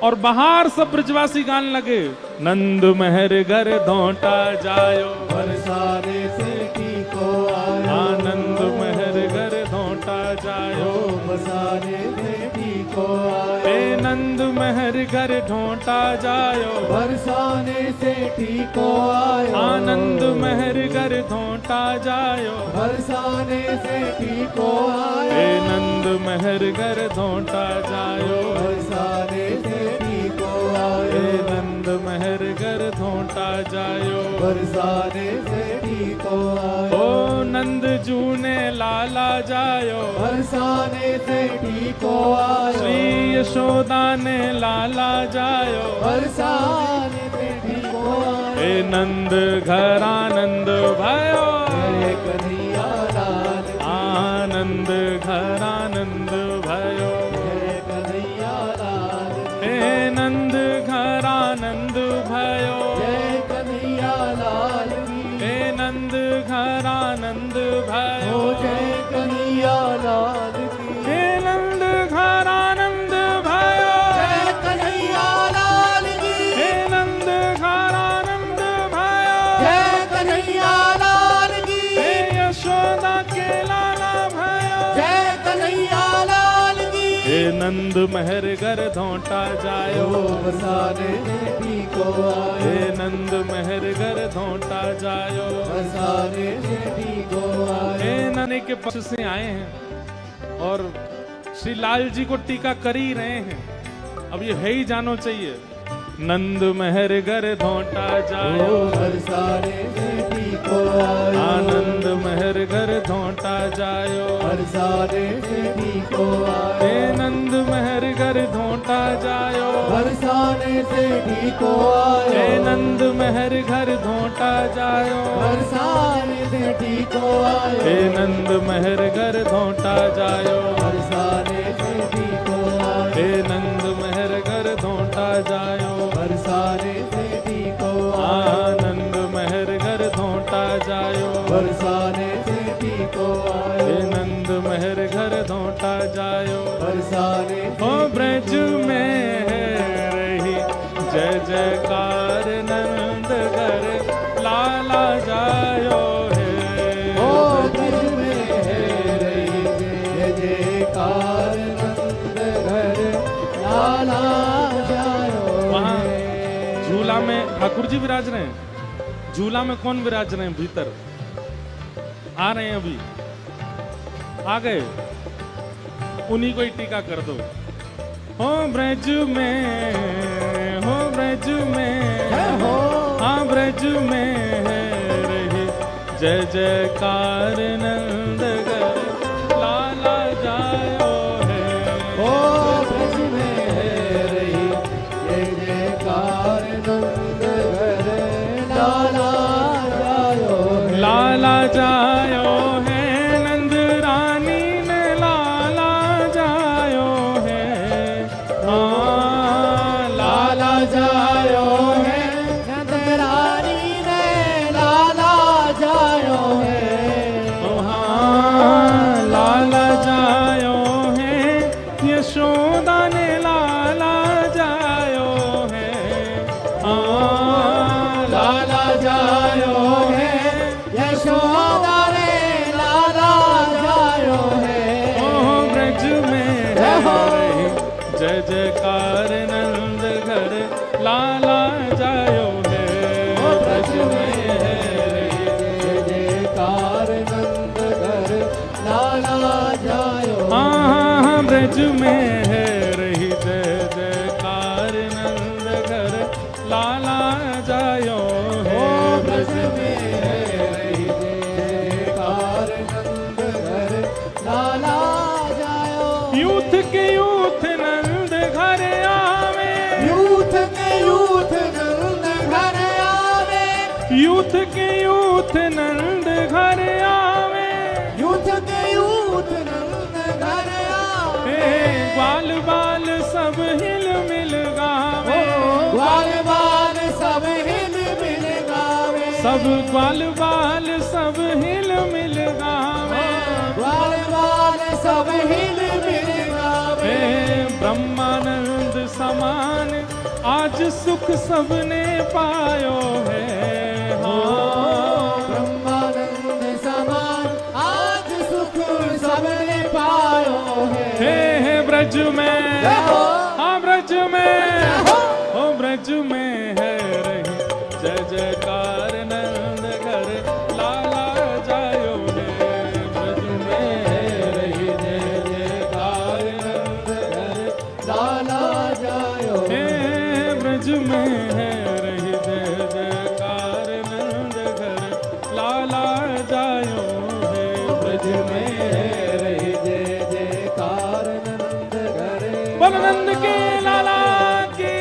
और बाहर सब ब्रजवासी गाने लगे, नंद महर घर ढोंटा जायो, बरसाने से टीको आयो। आनंद महर घर ढोंटा जायो, बरसाने से टीको आयो। ए नंद महर घर ढोंटा जायो, बरसाने से टीको आयो। आनंद महर घर ढोंटा जायो, बरसाने से टीको आयो। ए नंद महर घर ढोंटा जायो, बरसाने से टीको आयो। ए नंद महर घर ढोंटा जायो। बरसाने से टीको आयो। ओ नंद जूने लाला जायो, बरसाने से टीको आयो। श्री यशोदा ने लाला जायो, बरसाने से टीको आयो। ए नंद घर आनंद भयो, जय कन्हैया लाल की। आनंद घर आनंद भयो, जय कन्हैया लाल की। ए नंद घर आनंद भयो, जय कन्हैया लाल की। ए नंद घर आनंद भयो, ओ जय कन्हैया लाल की। ए नंद घर आनंद भयो, जय कन्हैया लाल की। ए नंद घर आनंद भयो, जय कन्हैया लाल की। ए यशोदा के लाला भयो, जय कन्हैया लाल की। ए नंद महर घर ढोंटा जायो, ओ बरसाने से टीको आयो। ए नंद महर घर ढोंटा जायो। बरसाने से टीको आयो। ए नने के पक्ष से आए हैं और श्री लाल जी को टीका कर ही रहे हैं। अब ये है ही जानो चाहिए, नंद महर घर ढोंटा ओ जायो, बरसाने से टीको आयो। आनंद महर घर ढोंटा जायो, बरसाने से टीको आयो। ए नंद महर घर ढोंटा जायो, बरसाने से टीको आयो। ए नंद महर घर ढोंटा जायो, बरसाने से टीको आयो। ए नंद महर घर ढोंटा जायो, बरसाने से टीको आयो। ए नंद महर घर ढोंटा जायो, बरसाने से टीको आयो। आनंद महर घर ढोंटा जायो, बरसाने से टीको ए आयो। नंद महर घर ढोंटा जायो। बरसाने ओ ब्रज में रही जय जयकार, नंद घर लाला जायो है। ओ ब्रज में है रही जय जयकार, नंद घर लाला जायो वहाँ है। झूला में ठाकुर जी विराज रहे हैं। झूला में कौन विराज रहे हैं? भीतर आ रहे हैं, अभी आ गए, उन्हीं को ही टीका कर दो। हो ब्रज में, हो ब्रज में, जय हो। हाँ ब्रज में है रही जय जयकार, नंद घर लाला जायो है। ओ ब्रज में है रही जय जयकार, नंद घर लाला रही जय जयकार नंद घर लाला जायो है ब्रज में है रही जय जयकार नंद घर लाला जायो हाँ ब्रज में है रही जय जयकार नंद घर लाला जायो है ब्रज में है रही जय जयकार नंद घर लाला जायो यूथ के यूथ नंद घर आवे यूथ के यूथ नंद घर आवे यूथ के यूथ नंद घर आवे यूथ के यूथ नंद घर आवे ग्वाल बाल सब हिल मिल गावे ग्वाल बाल सब हिल मिल गावे सब ग्वाल बाल सब हिल मिल गावे ग्वाल बाल सब हिल मिल गावे ब्रह्मानंद समान आज सुख सबने पायो है ब्रह्मानंद समान आज सुख सबने पायो है हे ब्रज में हाँ ब्रज में ओ ब्रज में है रही जय जयकार नंद घर लाला जायो है ब्रज में है रही जय जयकार नंद घर लाला जायो हे ब्रज में है रही जय जयकार नंद घर लाला जायो है ब्रज में है रही जय जयकार नंद घर बोल नंद के लाला की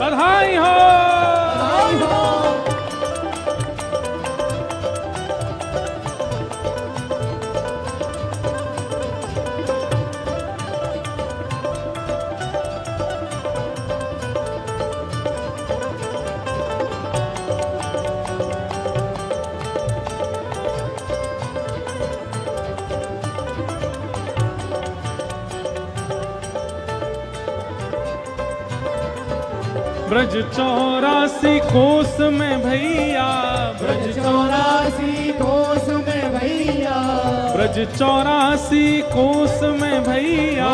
बधाई हो ब्रज 84 कोस में भैया ब्रज 84 कोस में भैया ब्रज 84 कोस में भैया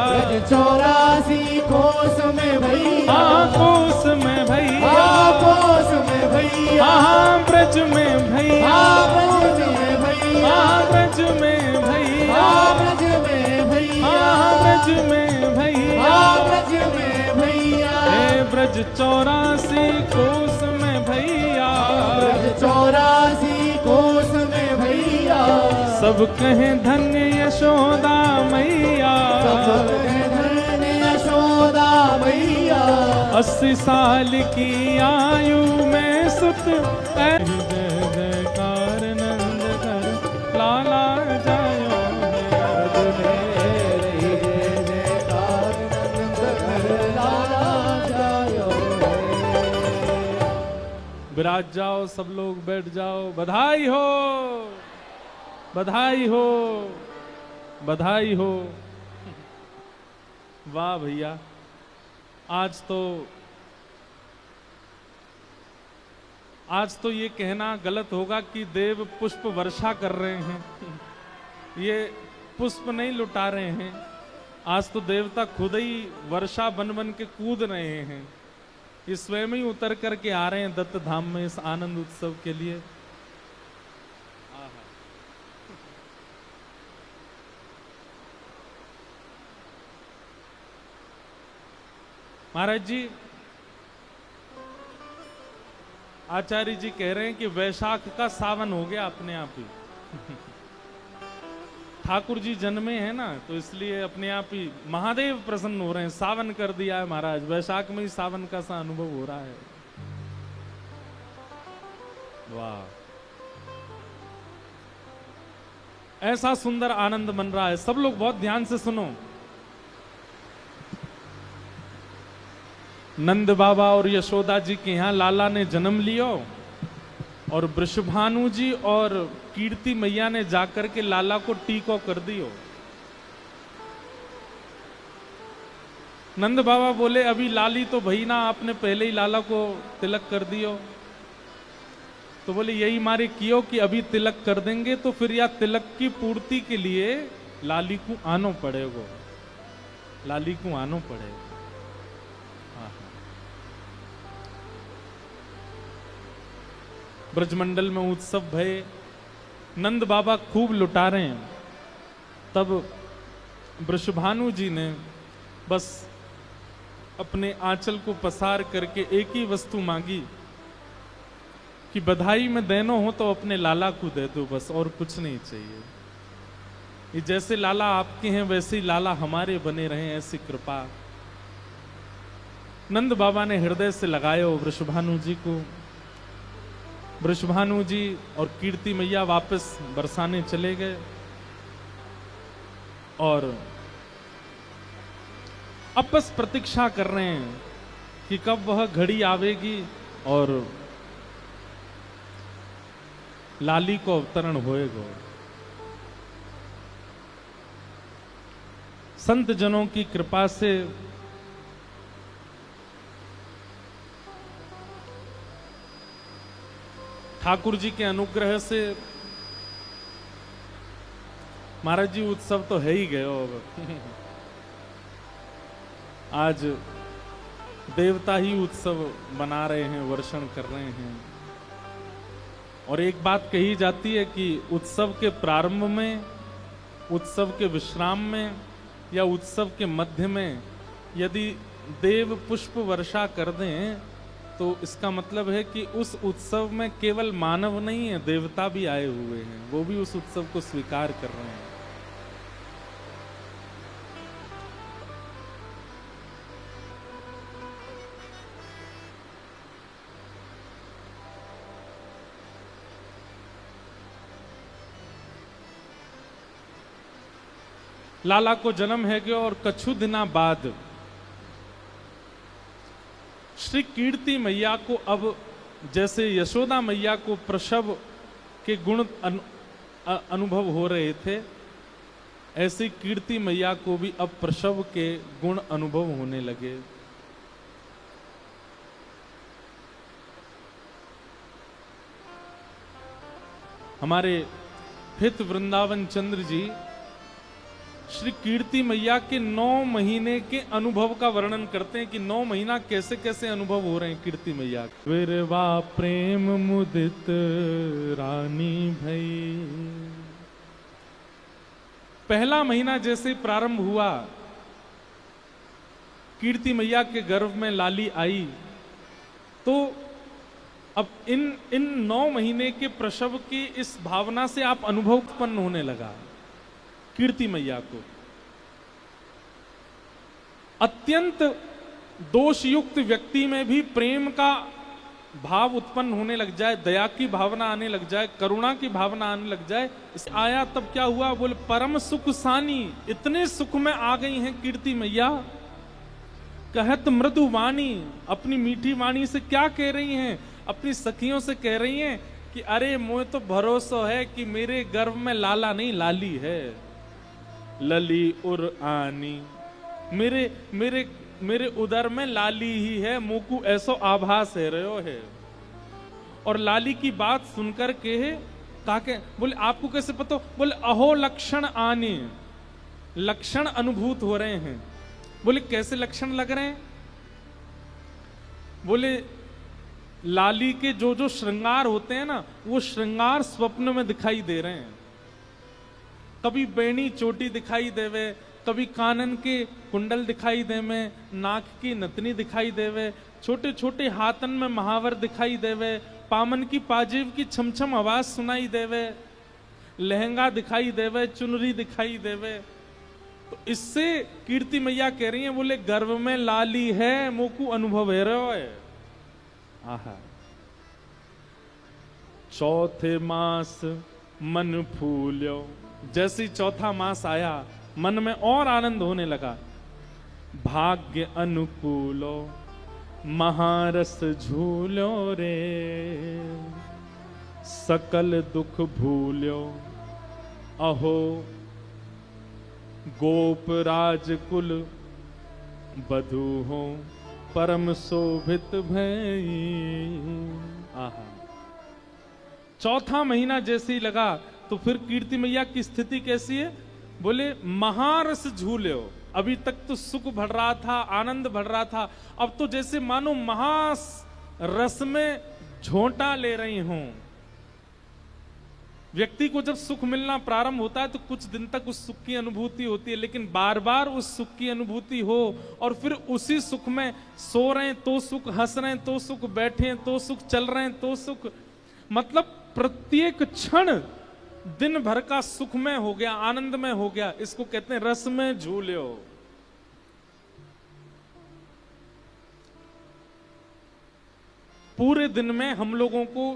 ब्रज 84 कोस में भैया हाँ कोस में भैया कोस में भैया हाँ ब्रज में भैया ब्रज में भैया हाँ ब्रज में भैया ब्रज में भैया हाँ ब्रज में भैया ब्रज में भैया हे ब्रज 84 कोस में भैया ब्रज 84 कोस में भैया सब कहें धन्य यशोदा मैया सब धन यशोदा मैया 80 साल की आयु में सुत जय जयकार नंद घर लाला जायो रही जय जयकार नंद घर लाला जायो विराज जाओ सब लोग बैठ जाओ बधाई हो बधाई हो बधाई हो वाह भैया आज तो ये कहना गलत होगा कि देव पुष्प वर्षा कर रहे हैं ये पुष्प नहीं लुटा रहे हैं आज तो देवता खुद ही वर्षा बन बन के कूद रहे हैं ये स्वयं ही उतर करके आ रहे हैं दत्त धाम में इस आनंद उत्सव के लिए महाराज जी आचार्य जी कह रहे हैं कि वैशाख का सावन हो गया अपने आप ही ठाकुर जी जन्मे हैं ना तो इसलिए अपने आप ही महादेव प्रसन्न हो रहे हैं सावन कर दिया है महाराज वैशाख में ही सावन का सा अनुभव हो रहा है वाह ऐसा सुंदर आनंद मन रहा है सब लोग बहुत ध्यान से सुनो नंद बाबा और यशोदा जी के यहाँ लाला ने जन्म लियो और वृषभानु जी और कीर्ति मैया ने जाकर के लाला को टीको कर दियो नंद बाबा बोले अभी लाली तो भई ना, आपने पहले ही लाला को तिलक कर दियो। तो बोले यही मारे कियो कि अभी तिलक कर देंगे तो फिर या तिलक की पूर्ति के लिए लाली को आनो पड़ेगा, लाली को आनो पड़ेगा। ब्रजमंडल में उत्सव भय, नंद बाबा खूब लुटा रहे हैं। तब वृषभानु जी ने बस अपने आंचल को पसार करके एक ही वस्तु मांगी कि बधाई में देनो हो तो अपने लाला को दे दो, बस और कुछ नहीं चाहिए। ये जैसे लाला आपके हैं वैसे ही लाला हमारे बने रहे, ऐसी कृपा। नंद बाबा ने हृदय से लगाया वृषभानु जी को। वृषभानु जी और कीर्ति मैया वापस बरसाने चले गए और अब बस प्रतीक्षा कर रहे हैं कि कब वह घड़ी आवेगी और लाली को अवतरण होएगा। संत जनों की कृपा से ठाकुर जी के अनुग्रह से महाराज जी उत्सव तो है ही गयो अब। आज देवता ही उत्सव मना रहे हैं, वर्षण कर रहे हैं। और एक बात कही जाती है कि उत्सव के प्रारंभ में, उत्सव के विश्राम में या उत्सव के मध्य में यदि देव पुष्प वर्षा कर दें तो इसका मतलब है कि उस उत्सव में केवल मानव नहीं है, देवता भी आए हुए हैं, वो भी उस उत्सव को स्वीकार कर रहे हैं। लाला को जन्म है गयो और कछु दिना बाद श्री कीर्ति मैया को अब जैसे यशोदा मैया को प्रसव के गुण अनुभव हो रहे थे, ऐसे कीर्ति मैया को भी अब प्रसव के गुण अनुभव होने लगे। हमारे हित वृंदावन चंद्र जी श्री कीर्ति मैया के 9 महीने के अनुभव का वर्णन करते हैं कि 9 महीना कैसे कैसे अनुभव हो रहे हैं कीर्ति मैया के। विरवा प्रेम मुदित रानी भई, पहला महीना जैसे प्रारंभ हुआ, कीर्ति मैया के गर्भ में लाली आई, तो अब इन 9 महीने के प्रसव की इस भावना से आप अनुभव उत्पन्न होने लगा कीर्ति मैया को। अत्यंत दोषयुक्त व्यक्ति में भी प्रेम का भाव उत्पन्न होने लग जाए, दया की भावना आने लग जाए, करुणा की भावना आने लग जाए। इस आया तब क्या हुआ, बोले परम सुख सानी, इतने सुख में आ गई हैं कीर्ति मैया। कहत मृदु वाणी, अपनी मीठी वाणी से क्या कह रही हैं, अपनी सखियों से कह रही हैं कि अरे मुझे तो भरोसा है कि मेरे गर्भ में लाला नहीं लाली है। लली उर आनी, मेरे मेरे मेरे उदर में लाली ही है, मुकु ऐसो आभास है रहो है। और लाली की बात सुनकर के ताके बोले आपको कैसे पता, बोले अहो लक्षण आने, लक्षण अनुभूत हो रहे हैं। बोले कैसे लक्षण लग रहे हैं, बोले लाली के जो जो श्रृंगार होते हैं ना, वो श्रृंगार स्वप्न में दिखाई दे रहे हैं। कभी बेणी चोटी दिखाई देवे, कभी कानन के कुंडल दिखाई देवे, नाक की नतनी दिखाई देवे, छोटे छोटे हाथन में महावर दिखाई देवे, पामन की पाजेब की छमछम आवाज सुनाई देवे, लहंगा दिखाई देवे, चुनरी दिखाई देवे। तो इससे कीर्ति मैया कह रही है, बोले गर्भ में लाली है, मोकू अनुभव है रहो है। आहा, चौथे मास मन फूल्यो, जैसे ही चौथा मास आया मन में और आनंद होने लगा। भाग्य अनुकूलो महारस झूलो रे, सकल दुख भूल्यो अहो गोप राजकुल बधू हो परम शोभित भई। आहा, चौथा महीना जैसे ही लगा तो फिर कीर्ति मैया की स्थिति कैसी है? बोले महारस झूल्यो। अभी तक तो सुख बढ़ रहा था, आनंद बढ़ रहा था, अब तो जैसे मानो महास रस में झोंटा ले रही हूं। व्यक्ति को जब सुख मिलना प्रारंभ होता है तो कुछ दिन तक उस सुख की अनुभूति होती है, लेकिन बार बार उस सुख की अनुभूति हो और फिर उसी सुख में सो रहे हैं तो सुख, हंस रहे हैं तो सुख, बैठे हैं तो सुख, चल रहे हैं तो सुख, मतलब प्रत्येक क्षण दिन भर का सुखमय हो गया, आनंदमय हो गया। इसको कहते हैं रस में झूल्यो। पूरे दिन में हम लोगों को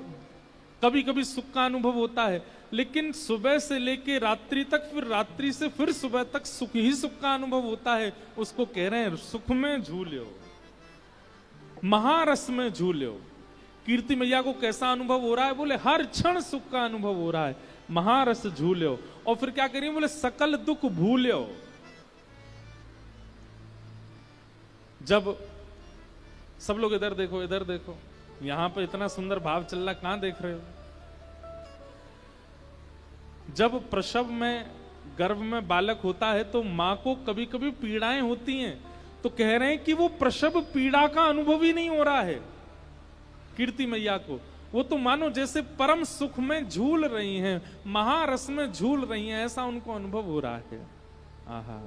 कभी कभी सुख का अनुभव होता है, लेकिन सुबह से लेके रात्रि तक, फिर रात्रि से फिर सुबह तक सुख ही सुख का अनुभव होता है। उसको कह रहे हैं सुख में झूल्यो, महारस में झूल्यो। कीर्ति मैया को कैसा अनुभव हो रहा है? बोले हर क्षण सुख का अनुभव हो रहा है, महारस झूल्यो। और फिर क्या करिए? बोले सकल दुख भूल्यो। जब सब लोग इधर देखो, इधर देखो, यहां पर इतना सुंदर भाव चल रहा, कहां देख रहे हो? जब प्रसव में, गर्भ में बालक होता है तो मां को कभी कभी पीड़ाएं होती हैं, तो कह रहे हैं कि वो प्रसव पीड़ा का अनुभव ही नहीं हो रहा है कीर्ति मैया को। वो तो मानो जैसे परम सुख में झूल रही हैं, महारस में झूल रही हैं, ऐसा उनको अनुभव हो रहा है। आहा।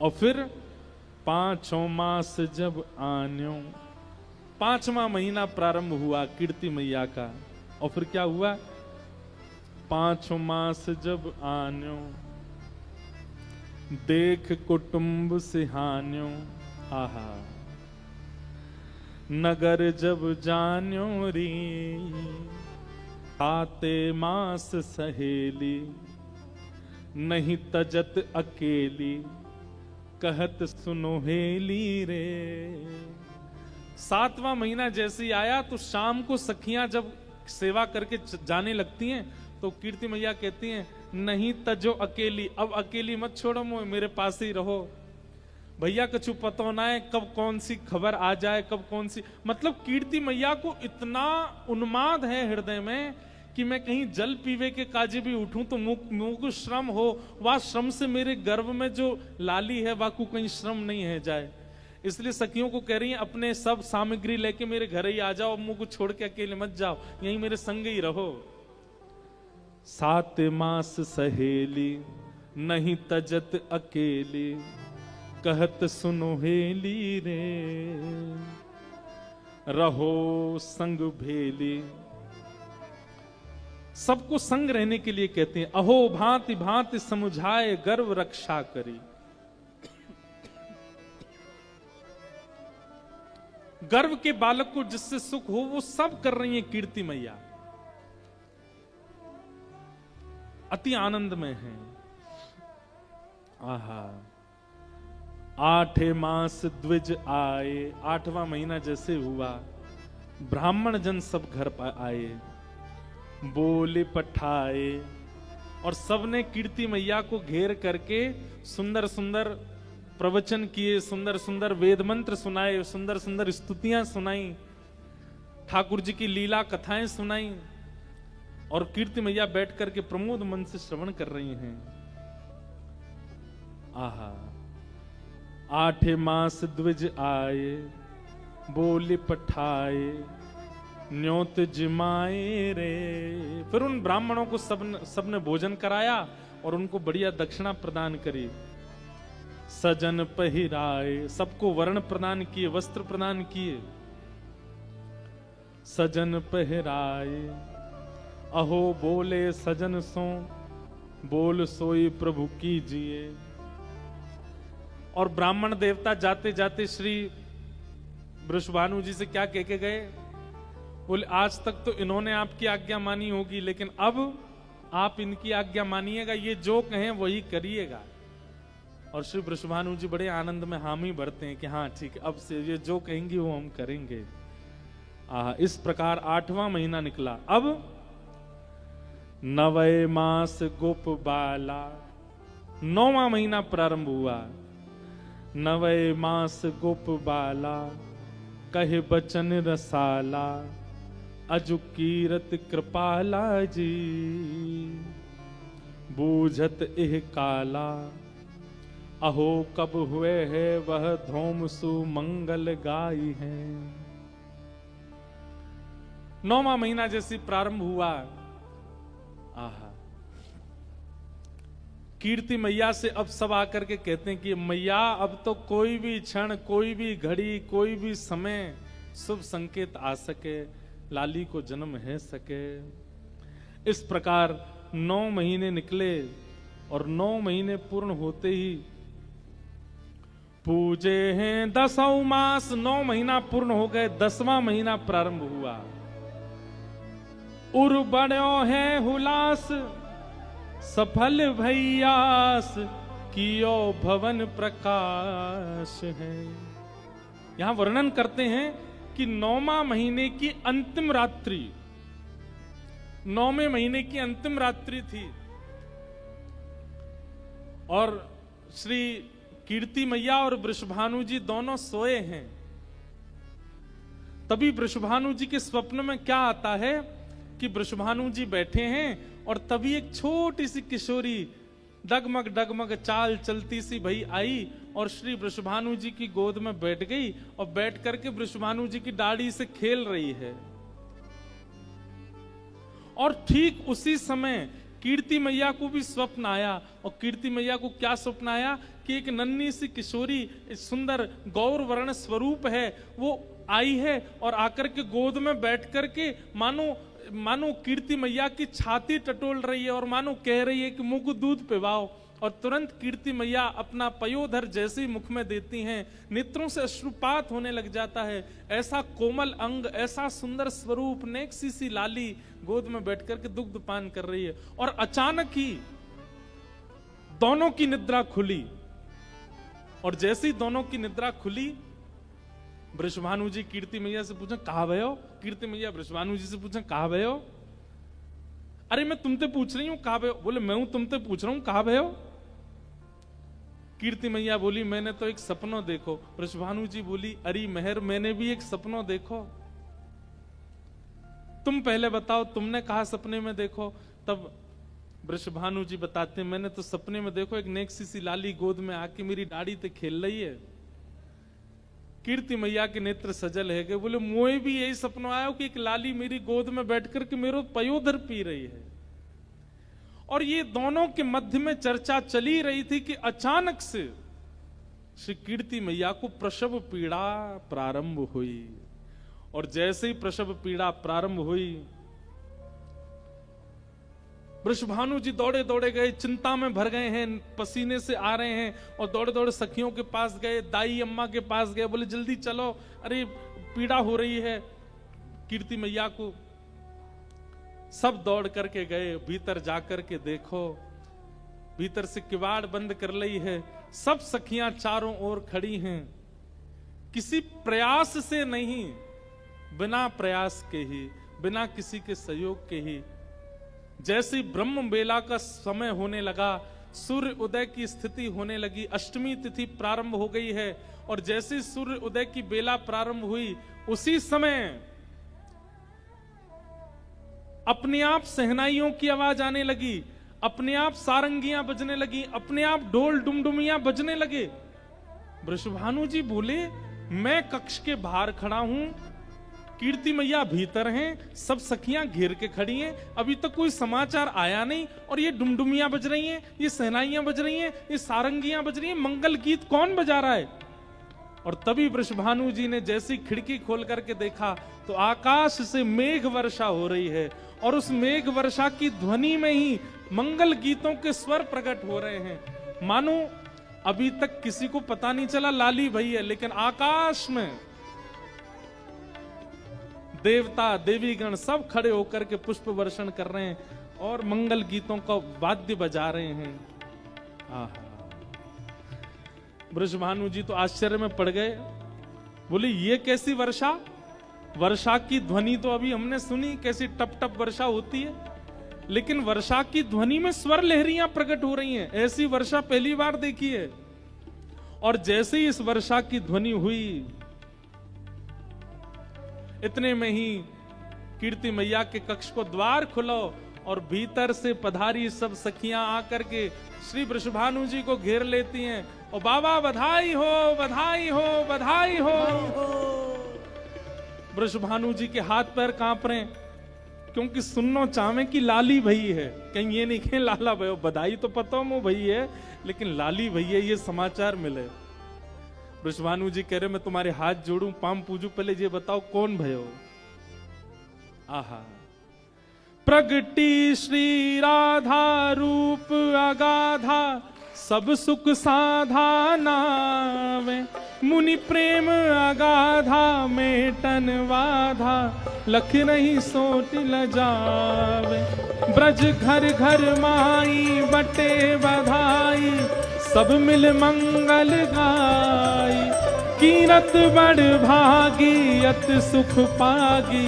और फिर 5 मास जब आन्यो, 5वां महीना प्रारंभ हुआ कीर्ति मैया का। और फिर क्या हुआ? 5 मास जब आन्यो, देख कुटुंब सिहान्यो। आहा। नगर जब जान्यो री, आते मास सहेली, नहीं तजत अकेली, कहत सुनो हेली रे। 7वां महीना जैसे ही आया तो शाम को सखियां जब सेवा करके जाने लगती हैं तो कीर्ति मैया कहती हैं, नहीं तजो अकेली, अब अकेली मत छोड़ो, मेरे पास ही रहो। भैया कछु पता ना है कब कौन सी खबर आ जाए, कब कौन सी, मतलब कीर्ति मैया को इतना उन्माद है हृदय में कि मैं कहीं जल पीवे के काजे भी उठूं तो मुंह को श्रम हो, वह श्रम से मेरे गर्भ में जो लाली है वह को कहीं श्रम नहीं है जाए। इसलिए सखियों को कह रही हैं, अपने सब सामग्री लेके मेरे घर ही आ जाओ, मुंह को छोड़ के अकेले मत जाओ, यहीं मेरे संग ही रहो। 7 मास सहेली, नहीं तजत अकेली, कहत सुनो हेली रे। रहो संग भेली, सबको संग रहने के लिए कहते हैं। अहो भांति भांति समुझाए, गर्व रक्षा करी। गर्व के बालक को जिससे सुख हो वो सब कर रही है कीर्ति मैया, अति आनंद में है। आहा। 8 मास द्विज आए, 8वां महीना जैसे हुआ, ब्राह्मण जन सब घर पर आए, बोले पठाए, और सबने कीर्ति मैया को घेर करके सुंदर सुंदर प्रवचन किए, सुंदर सुंदर वेद मंत्र सुनाए, सुंदर सुंदर स्तुतियां सुनाई, ठाकुर जी की लीला कथाएं सुनाई, और कीर्ति मैया बैठ करके प्रमोद मन से श्रवण कर रही हैं। आहा। 8 मास द्विज आए, बोले पठाए, न्योत जिमाए रे। फिर उन ब्राह्मणों को सबने भोजन कराया और उनको बढ़िया दक्षिणा प्रदान करी। सजन पहिराए, सबको वर्ण प्रदान किए, वस्त्र प्रदान किए। सजन पहिराए, अहो बोले सजन सो, बोल सोई प्रभु कीजिए। और ब्राह्मण देवता जाते जाते श्री वृषभानु जी से क्या कह के गए? बोले आज तक तो इन्होंने आपकी आज्ञा मानी होगी, लेकिन अब आप इनकी आज्ञा मानिएगा, ये जो कहें वही करिएगा। और श्री वृषभानु जी बड़े आनंद में हामी भरते हैं कि हाँ ठीक, अब से ये जो कहेंगी वो हम करेंगे। इस प्रकार 8वां महीना निकला। अब 9 मास गोप बाला, 9वां महीना प्रारंभ हुआ। नवै मास गोप बाला, कहे बचन रसाला, अजु कीरत कृपाला जी, बूझत एह काला, अहो कब हुए है वह धूम सुमंगल गाई है। 9वां महीना जैसी प्रारंभ हुआ, आहा, कीर्ति मैया से अब सब आकर के कहते हैं कि मैया अब तो कोई भी क्षण, कोई भी घड़ी, कोई भी समय शुभ संकेत आ सके, लाली को जन्म है सके। इस प्रकार 9 महीने निकले और 9 महीने पूर्ण होते ही पूजे हैं 10वां मास। 9 महीना पूर्ण हो गए, 10वां महीना प्रारंभ हुआ। उर बड़ो है हुलास, सफल भैयास, कियो भवन प्रकाश है। यहां वर्णन करते हैं कि 9वां महीने की अंतिम रात्रि, 9वें महीने की अंतिम रात्रि थी और श्री कीर्ति मैया और वृषभानु जी दोनों सोए हैं। तभी वृषभानु जी के स्वप्न में क्या आता है कि वृषभानु जी बैठे हैं और तभी एक छोटी सी किशोरी डगमग डगमग चाल चलती सी भई आई और श्री वृषभानु जी की गोद में बैठ गई और बैठ करके वृषभानु जी की दाढ़ी से खेल रही है। और ठीक उसी समय कीर्ति मैया को भी स्वप्न आया। और कीर्ति मैया को क्या स्वप्न आया कि एक नन्ही सी किशोरी, सुंदर गौर वर्ण स्वरूप है, वो आई है और आकर के गोद में बैठ करके मानो कीर्ति मैया की छाती टटोल रही है और मानो कह रही है कि मुंह को दूध पिलाओ। और तुरंत कीर्ति मैया अपना पयोधर जैसे ही मुख में देती हैं, नेत्रों से अश्रुपात होने लग जाता है। ऐसा कोमल अंग, ऐसा सुंदर स्वरूप, नेक सी लाली गोद में बैठ करके दुग्ध पान कर रही है। और अचानक ही दोनों की निद्रा खुली और जैसे ही दोनों की निद्रा खुली, वृषभानु जी कीर्ति मैया से पूछा कहा भयो। कीर्ति मैया वृषभानु जी से पूछा कहा भयो। अरे मैं तुमसे पूछ रही हूं कहा भयो। बोले मैं हूं तुमसे पूछ रहा हूं कहा भयो। कीर्ति मैया बोली मैंने तो एक सपना देखो। वृषभानु जी बोली अरे मेहर मैंने भी एक सपना देखो, तुम पहले बताओ तुमने कहा सपने में देखो। तब वृषभानु जी बताते मैंने तो सपने में देखो एक नेक सी लाली गोद में आके मेरी दाढ़ी ते खेल रही है। कीर्ति मैया के नेत्र सजल है गए। बोले मुझे भी यही सपना आया कि एक लाली मेरी गोद में बैठ करके मेरो पयोधर पी रही है। और ये दोनों के मध्य में चर्चा चली रही थी कि अचानक से श्री कीर्ति मैया को प्रसव पीड़ा प्रारंभ हुई। और जैसे ही प्रसव पीड़ा प्रारंभ हुई, वृषभानु जी दौड़े दौड़े गए, चिंता में भर गए हैं, पसीने से आ रहे हैं और दौड़े दौड़े सखियों के पास गए, दाई अम्मा के पास गए। बोले जल्दी चलो, अरे पीड़ा हो रही है कीर्ति मैया को। सब दौड़ करके गए, भीतर जाकर के देखो, भीतर से किवाड़ बंद कर ली है। सब सखियां चारों ओर खड़ी हैं, किसी प्रयास से नहीं, बिना प्रयास के ही, बिना किसी के सहयोग के ही। जैसे ब्रह्म बेला का समय होने लगा, सूर्य उदय की स्थिति होने लगी, अष्टमी तिथि प्रारंभ हो गई है। और जैसे सूर्य उदय की बेला प्रारंभ हुई, उसी समय अपने आप सहनाइयों की आवाज आने लगी, अपने आप सारंगियां बजने लगी, अपने आप ढोल डुमडुमियां बजने लगे। वृषभानु जी बोले मैं कक्ष के बाहर खड़ा हूं, कीर्ति मैया भीतर हैं, सब सखियां घेर के खड़ी हैं, अभी तक कोई समाचार आया नहीं और ये डुमडुमियां बज रही हैं, ये सहनाइयां बज रही हैं, ये सारंगियां बज रही हैं, मंगल गीत कौन बजा रहा है। और तभी वृषभानु जी ने जैसी खिड़की खोल करके देखा तो आकाश से मेघ वर्षा हो रही है और उस मेघ वर्षा की ध्वनि में ही मंगल गीतों के स्वर प्रकट हो रहे हैं। मानो अभी तक किसी को पता नहीं चला लाली भई है, लेकिन आकाश में देवता देवीगण सब खड़े होकर के पुष्प वर्षण कर रहे हैं और मंगल गीतों का वाद्य बजा रहे हैं। वृषभानु जी तो आश्चर्य में पड़ गए, बोले ये कैसी वर्षा, वर्षा की ध्वनि तो अभी हमने सुनी, कैसी टप टप वर्षा होती है, लेकिन वर्षा की ध्वनि में स्वर लहरियां प्रकट हो रही हैं, ऐसी वर्षा पहली बार देखी है। और जैसे ही इस वर्षा की ध्वनि हुई, इतने में ही कीर्ति मैया के कक्ष को द्वार खुलो और भीतर से पधारी सब सखियां आकर के श्री वृषभानु जी को घेर लेती हैं और बाबा बधाई हो, बधाई हो, बधाई हो। वृषभानु जी के हाथ पैर कांप रहे हैं, क्योंकि सुननो चाहे कि लाली भई है, कहीं ये नहीं कहें लाला भयो, बधाई तो पता मो भई है, लेकिन लाली भई है ये समाचार मिले। वृषभानु जी कह रहे मैं तुम्हारे हाथ जोड़ूं, पाम पूजू, पहले ये बताओ कौन भयो। आहा, प्रगटी श्री राधा रूप अगाधा, सब सुख साधा नावे, मुनि प्रेम अगाधा मेटन वाधा, लख नहीं सोट लजावे। ब्रज घर घर माई बटे बधाई, सब मिल मंगल गाई, कीरत बड़ भागी अत सुख पागी,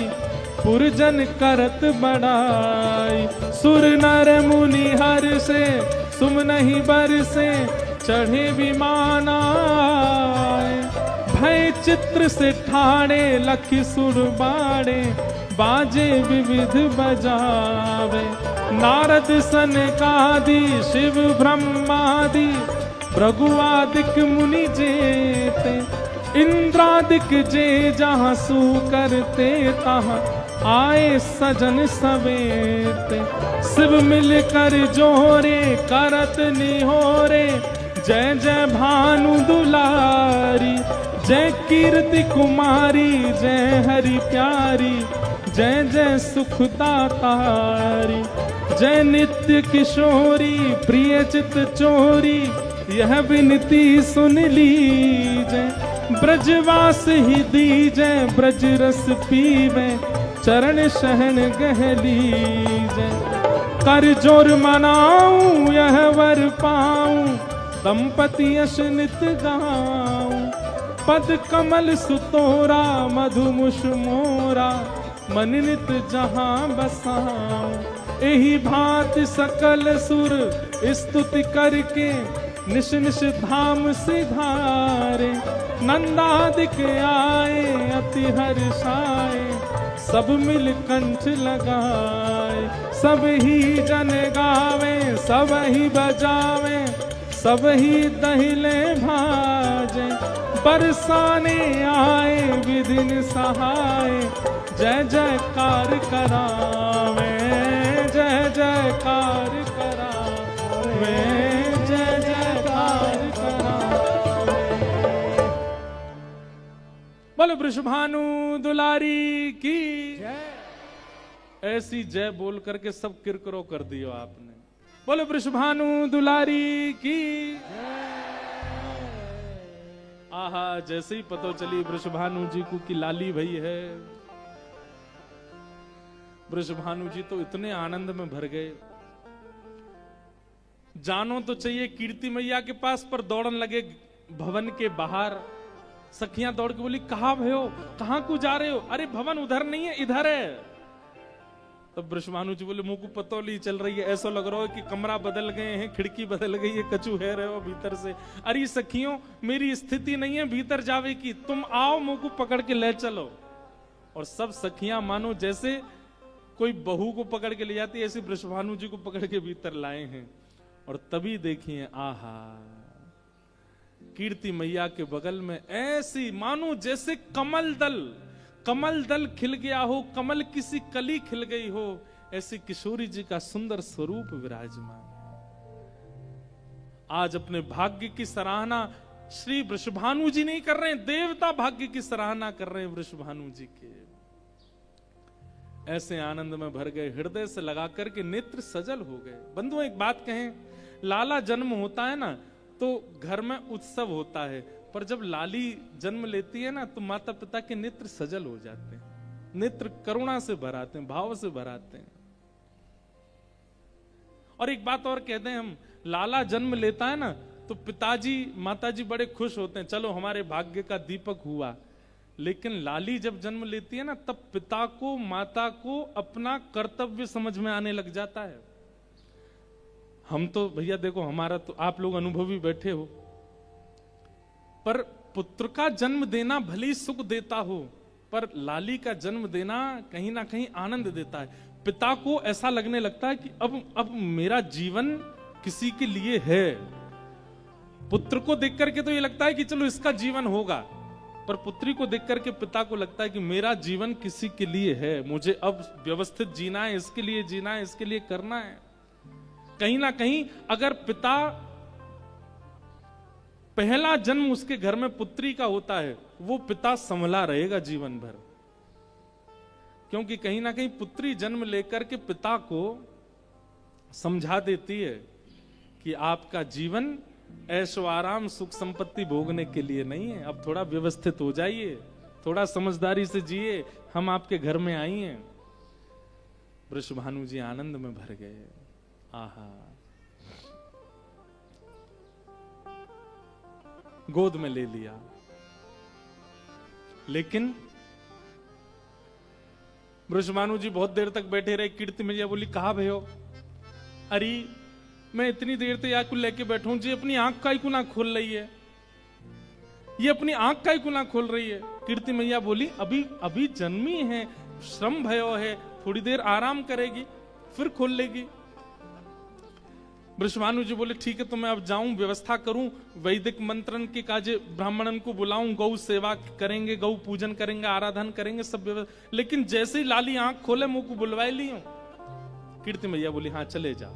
पुरजन करत बड़ाई। सुर नर मुनि हर से सुम नहीं बरसे, चढ़े विमान आए, भय चित्र से ठाणे लखी सुर बाड़े, बाजे विविध बजावे। नारद सनकादि शिव ब्रह्मादि, भृगुआदिक मुनि जेते, इंद्रादिक जे जहाँ सू करते तहाँ, आए सजन सवेते। शिव मिलकर जोरे करत निहोरे, जय जय भानु दुलारी, जय कीर्ति कुमारी, जय हरि प्यारी, जय जय सुखदातारी। जय नित्य किशोरी प्रिय चित चोरी, यह विनती सुन लीजय। ब्रजवास ही दीजय, ब्रज रस पीवे, चरण शहन गह लीजय। कर जोर मनाऊं यह वर पाऊं, दंपति यश नित गाऊं। पद कमल सुतोरा मधुमुष मोरा, मन नित जहां बसाऊं। एही भांति सकल सुर स्तुति करके, निश निश धाम सिधारे। नंदादिक आए अति हर्षाए, सब मिल कंठ लगाए। सब ही जन गावे सब ही बजावे, सब ही दहिले भाजे। बरसाने आए विधिन सहाय, जय जयकार करावे, जय जयकार करावे, जय जयकार करावे। बोलो वृषभानु दुलारी की ऐसी जय बोल करके सब किरकिरो कर दियो आपने। बोलो वृषभानु दुलारी की। आहा, जैसे ही पता चली वृषभानु जी को कि लाली भई है, वृषभानु जी तो इतने आनंद में भर गए, जानो तो चाहिए कीर्ति मैया के पास, पर दौड़न लगे भवन के बाहर। सखियां दौड़ के बोली कहाँ भयो, कहाँ को जा रहे हो? अरे भवन उधर नहीं है, इधर है। तब वृषभानु जी बोले मुंह को पतौली चल रही है, ऐसा लग रहा है कि कमरा बदल गए हैं, खिड़की बदल गई है, कचू है रहे हो भीतर से। अरे सखियों, मेरी स्थिति नहीं है भीतर जावे की, तुम आओ मुंह को पकड़ के ले चलो। और सब सखियां मानो जैसे कोई बहू को पकड़ के ले जाती है, ऐसे वृषभानु जी को पकड़ के भीतर लाए हैं। और तभी देखिए, आहा, कीर्ति मैया के बगल में ऐसी मानो जैसे कमल दल खिल गया हो, कमल किसी कली खिल गई हो, ऐसी किशोरी जी का सुंदर स्वरूप विराजमान। आज अपने भाग्य की सराहना श्री वृषभानु जी नहीं कर रहे हैं, देवता भाग्य की सराहना कर रहे हैं वृषभानु जी के। ऐसे आनंद में भर गए, हृदय से लगा करके नेत्र सजल हो गए। बंधुओं, एक बात कहें, लाला जन्म होता है ना तो घर में उत्सव होता है, पर जब लाली जन्म लेती है ना तो माता पिता के नेत्र सजल हो जाते हैं, नेत्र करुणा से भराते हैं, भाव से भराते हैं। और एक बात और कह दें, हम लाला जन्म लेता है ना तो पिताजी माताजी बड़े खुश होते हैं, चलो हमारे भाग्य का दीपक हुआ। लेकिन लाली जब जन्म लेती है ना, तब पिता को माता को अपना कर्तव्य समझ में आने लग जाता है। हम तो भैया देखो, हमारा तो आप लोग अनुभवी बैठे हो, पर पुत्र का जन्म देना भली सुख देता हो, पर लाली का जन्म देना कहीं ना कहीं आनंद देता है। पिता को ऐसा लगने लगता है कि अब मेरा जीवन किसी के लिए है। पुत्र को देख करके तो ये लगता है कि चलो इसका जीवन होगा, पर पुत्री को देख करके पिता को लगता है कि मेरा जीवन किसी के लिए है, मुझे अब व्यवस्थित जीना है, इसके लिए जीना है, इसके लिए करना है। कहीं ना कहीं अगर पिता पहला जन्म उसके घर में पुत्री का होता है, वो पिता संभला रहेगा जीवन भर, क्योंकि कहीं ना कहीं पुत्री जन्म लेकर के पिता को समझा देती है कि आपका जीवन ऐशो आराम सुख संपत्ति भोगने के लिए नहीं है, अब थोड़ा व्यवस्थित हो जाइए, थोड़ा समझदारी से जिए, हम आपके घर में आई हैं। वृषभानु जी आनंद में भर गए। आहा, गोद में ले लिया। लेकिन वृषभानु जी बहुत देर तक बैठे रहे। कीर्ति मैया बोली, कहा भयो? अरे मैं इतनी देर से याकू लेके बैठूं जी, अपनी आंख का ही क्यों ना खोल रही है, ये अपनी आंख का ही क्यों ना खोल रही है। कीर्ति मैया बोली, अभी अभी जन्मी है, श्रम भयो है, थोड़ी देर आराम करेगी फिर खोल लेगी। वृषभानु जी बोले, ठीक है, तो मैं अब जाऊं, व्यवस्था करूं, वैदिक मंत्रन के काजे ब्राह्मणन को बुलाऊं, गौ सेवा करेंगे, गौ पूजन करेंगे, आराधन करेंगे, सब व्यवस्था। लेकिन जैसे ही लाली आंख खोले मुंह को बुलवाई ली हूं। कीर्ति मैया बोली, हाँ चले जाओ।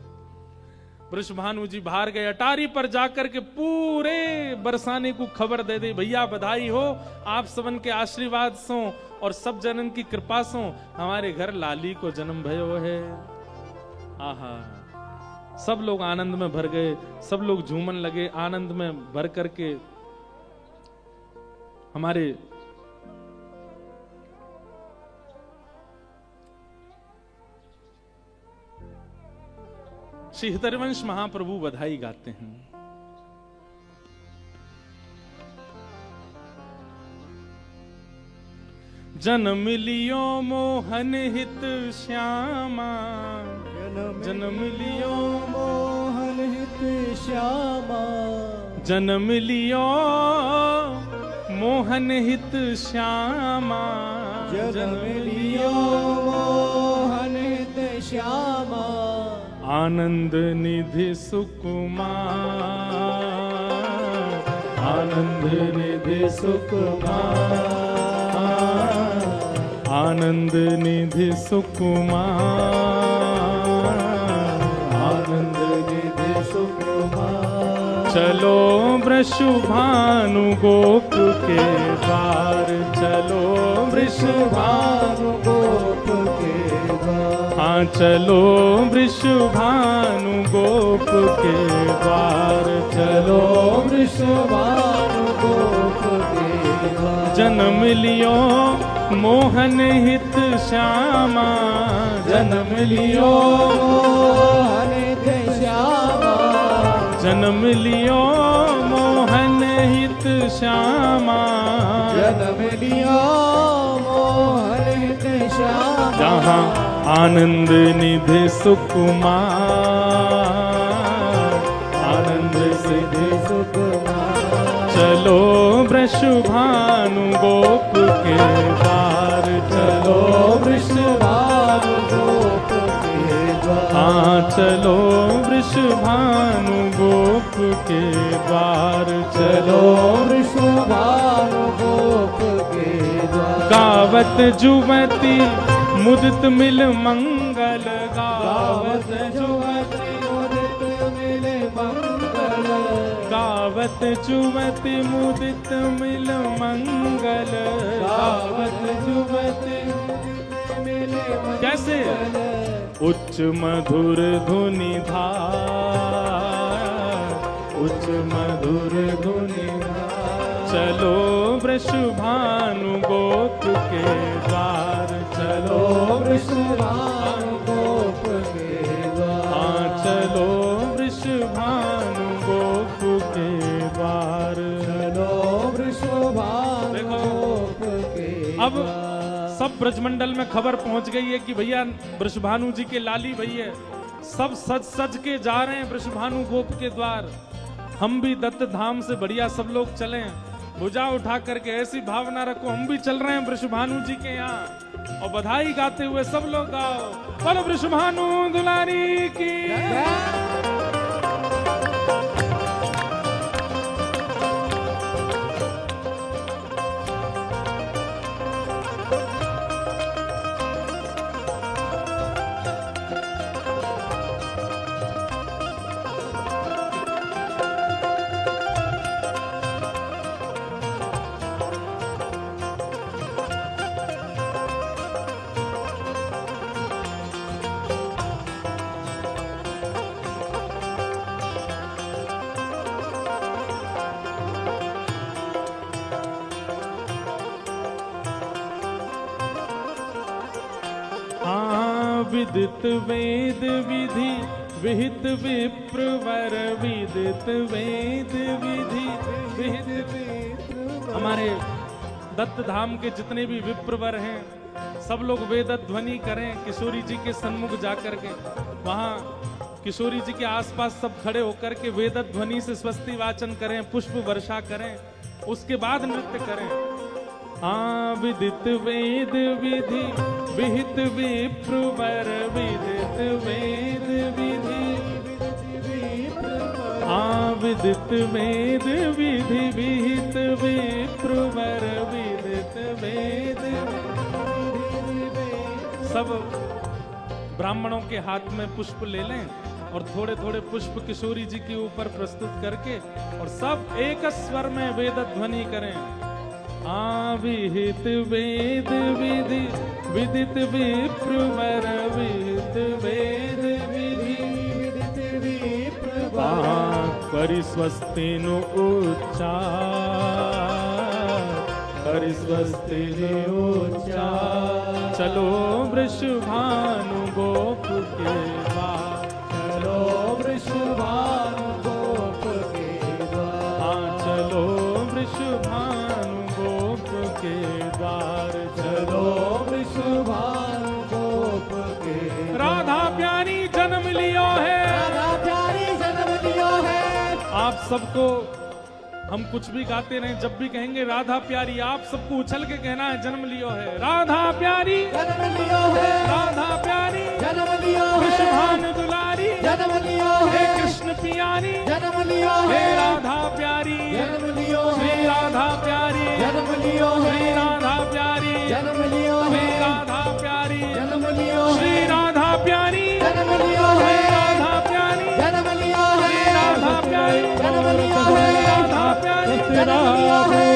वृषभानु जी बाहर गए, अटारी पर जाकर के पूरे बरसाने को खबर दे दी, भैया बधाई हो, आप सबन के आशीर्वाद सो और सब जनन की कृपा सो हमारे घर लाली को जन्म भयो है। आहा, सब लोग आनंद में भर गए, सब लोग झूमन लगे, आनंद में भर करके हमारे श्री हरिवंश महाप्रभु बधाई गाते हैं। जन्म लियो मोहन हित श्यामा, जन्म लियो मोहन हित श्यामा, जन्म लियो मोहन हित श्यामा, जन्म लियो मोहन हित श्यामा, आनंद निधि सुकुमार, आनंद निधि सुकुमार, आनंद निधि सुकुमार, आनंद निधि सुकुमार। चलो वृषभानु गोप के द्वार, चलो वृषभानु गोप के द्वार, हाँ चलो वृषभानु गोप के द्वार, चलो वृषभानु गोप के द्वार। जन्म लियो मोहन हित श्यामा, जन्म लियो मोहन हित श्यामा, जन्म लियो मोहन हित श्यामा, जन्म लियो मोहन हित श्यामा, जहाँ आनंद निधि सुकुमार, आनंद सिद्धि सुकुमार। चलो वृषभानु गोप के द्वार, चलो वृषभानु गोप के द्वार, हाँ चलो वृषभानु गोप के द्वार, चलो वृषभानु गोप के द्वार। गावत जुवती मुदित मिल मंगल, गावत जुवती मुदित मिल मंगल, गावत जुवती मुदित मिल मंगल, गावत जुवती मुदित मिल मंगल। कैसे? उच्च मधुर धुनि धार, उच्च मधुर धुनि धार। चलो वृषभानु गोप के द्वार, चलो वृषभानु गोप के द्वार, हाँ चलो वृषभानु गोप के द्वार, चलो वृषभानु गोप के अब सब ब्रजमंडल में खबर पहुंच गई है कि भैया वृषभानु जी के लाली भैया सब सज सज के जा रहे हैं वृषभानु गोप के द्वार। हम भी दत्त धाम से बढ़िया सब लोग चलें, भुजा उठा करके ऐसी भावना रखो, हम भी चल रहे हैं वृषभानु जी के यहाँ, और बधाई गाते हुए सब लोग गाओ, बोलो वृषभानु दुलारी की। विदित वेद विधि विहित विप्रवर, विदित वेद विधि विहित विप्रवर। हमारे दत्त धाम के जितने भी विप्रवर हैं, सब लोग वेद ध्वनि करें किशोरी जी के सन्मुख जाकर के। वहां किशोरी जी के आसपास सब खड़े होकर के वेद ध्वनि से स्वस्ति वाचन करें, पुष्प वर्षा करें, उसके बाद नृत्य करें। विदित वेद विधि विहित विप्रवर, विदित वेद विधि विदित वेद विधि विहित विप्रवर, विदित वेद। सब ब्राह्मणों के हाथ में पुष्प ले लें और थोड़े थोड़े पुष्प किशोरी जी के ऊपर प्रस्तुत करके, और सब एक स्वर में वेद ध्वनि करें। विहित वेद विधि विदित विप्रवर, विहित वेद विधि विदित विप्रवर। परिस्वस्ति नु उच्चार, परिस्वस्ति नु उच्चार। चलो वृषभानु गोप के द्वार, चलो वृषभानु गोप के द्वार। चलो वृषभानु गोप के द्वार, चलो वृषभानु गोप के। राधा प्यारी जन्म लियो है, राधा प्यारी जन्म लियो है। आप सबको हम कुछ भी गाते रहे, जब भी कहेंगे राधा प्यारी, आप सबको उछल के कहना है जन्म लियो है। राधा प्यारी जन्म लियो है, राधा प्यारी जन्म लियो है। वृषभानु दुलारी जन्म लियो है, कृष्ण पियारी जन्म लियो है। राधा प्यारी जन्म लियो है, श्री राधा प्यारी जन्म लियो है। श्री राधा प्यारी जन्म लियो है, राधा प्यारी जन्म लियो है। श्री राधा प्यारी जन्म लियो है, राधा प्यारी जन्म लियो है। राधा प्यारी जन्म लियो है, राधा प्यारी जन्म लियो है।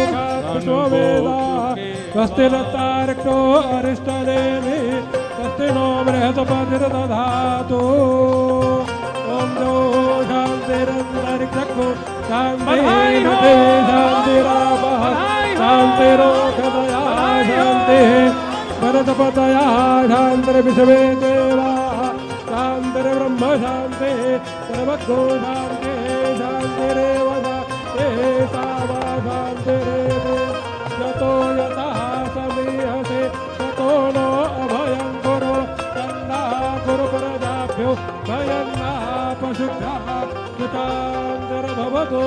स्वस्ति लतार्क्तो अरिष्टनेमि, स्वस्ति नो बृहस्पतिर्दधातु। ओम जो शान्तिरन्तरिक्षं शान्तिः शान्तिरापः शान्तिरोषधया शान्तिः भरतपतया शान्तिर्विश्वे देवाः शान्तिर्ब्रह्म शान्तिः सर्वतो शान्तिः शान्तिरेव शान्तिरेव। यतो यतः समीहसे ततो नो अभयं कुरु, तन्नः कुरु प्रजाभ्यो भयं नः पशुभ्यः कृतान्तर्भवतु।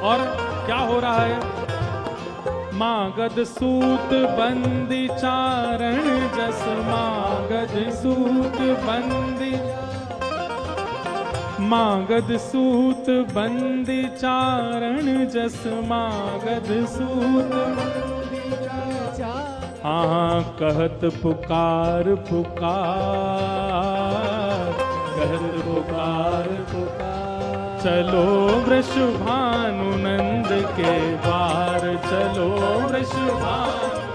और क्या हो रहा है? मागध सूत बंदी चारण जस, मागध सूत बंदी, मागध सूत बंदी चारण जस, मागध सूत। कहत पुकार पुकार, कहत पुकार पुकार। चलो वृषभानु नंद के द्वार, चलो वृषभानु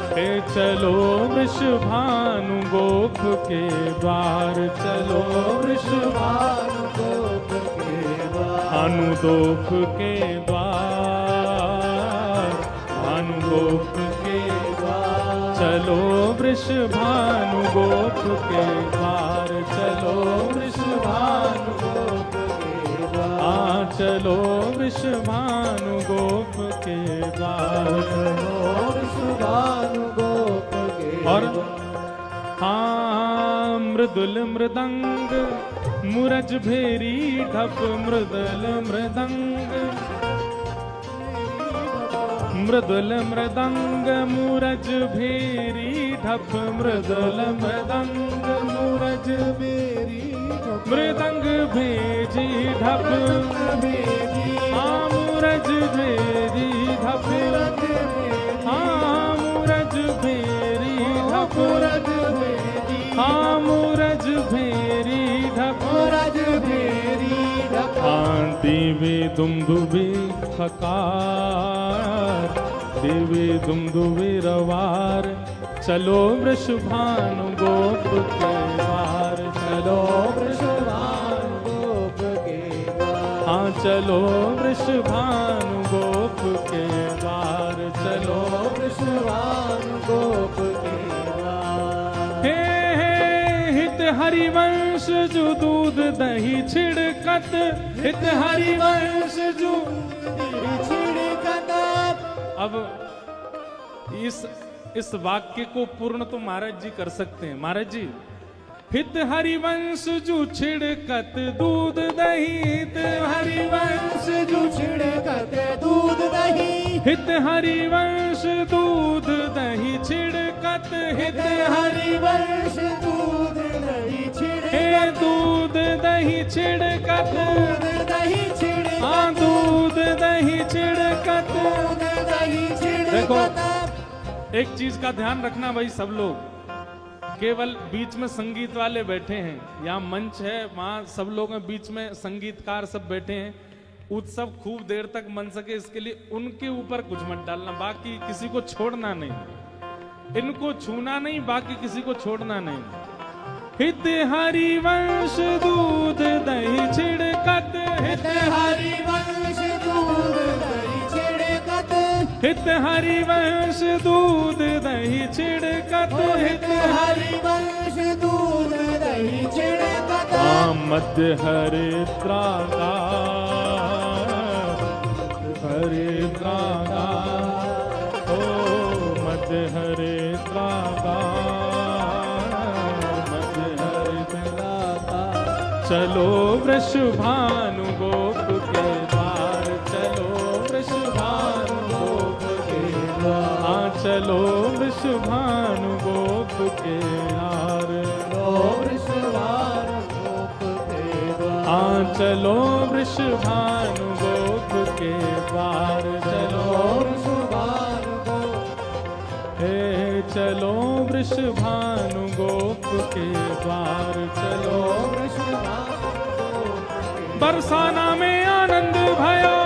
के, चलो वृषभानु गोप के द्वार, चलो वृषभानु गोप के द्वार। अनुदोप के द्वार, अनुगोप के द्वार। चलो वृषभानु गोप के द्वार, चलो वृषभानु गोप के द्वार। चलो वृषभानु गोप के द्वार, चलो वृषभानु गोप के। और मृदुल मृदंग मुरज भेरी ढप मृदुल मृदंग मृदुल मृदंग मुरज भेरी ढप मृदुल मृदंग मुरज भेरी मृदंग भेजी ढप हाँ मुरज भेरी ढप हाँ मुरज भेरी ढप हाँ मुरज भेरी ढप हाँ देवे दुमदुबे खकार देवे दुमदुबे रवार चलो वृषभानु गोप के वार चलो वृषभानु गोप के वार हाँ चलो वृषभानु गोप के वार चलो वृषभानु गोप के वार हे हित हरिवंश जो दूध दही छिड़कत हित हरिवंश जो छिड़कत। अब इस वाक्य को पूर्ण तो महाराज जी कर सकते हैं। महाराज जी हित हरिवंश जो छिड़कत दूध दही हित हरिवंश जो छिड़कत दूध दही हित हरिवंश दूध दही छिड़कत हित हरिवंश दूध दही छिड़कत दूध दही छिड़कत दूध दही छिड़कत हाँ दूध दही छिड़कत दूध दही छिड़कत। देखो एक चीज का ध्यान रखना भाई, सब लोग केवल बीच में संगीत वाले बैठे हैं, यहाँ मंच है वहाँ सब लोग हैं, बीच में संगीतकार सब बैठे हैं। उत्सव खूब देर तक मन सके इसके लिए उनके ऊपर कुछ मत डालना, बाकी किसी को छोड़ना नहीं, इनको छूना नहीं, बाकी किसी को छोड़ना नहीं। हित हरिवंश दूध दही छिड़कत हित हरिवंश दूध दही छिड़कत हित हरिवंश दूध दही छिड़कत हित हरिवंश दूध दही छिड़कत। मध्य हरिद्रा का हरिद्रा का ओ मध्य हरिद्रा का मध्य हरिद्रा का चलो वृषभानु गोप के द्वार चलो वृषभानु गोप के द्वार चलो वृषभानु गोप के यार वृषभानु गोप के द्वार चलो वृषभानु गोप के द्वार चलो वृषभानु गोप हे चलो वृषभानु गोप के द्वार चलो वृषभानु बरसाना में आनंद भयो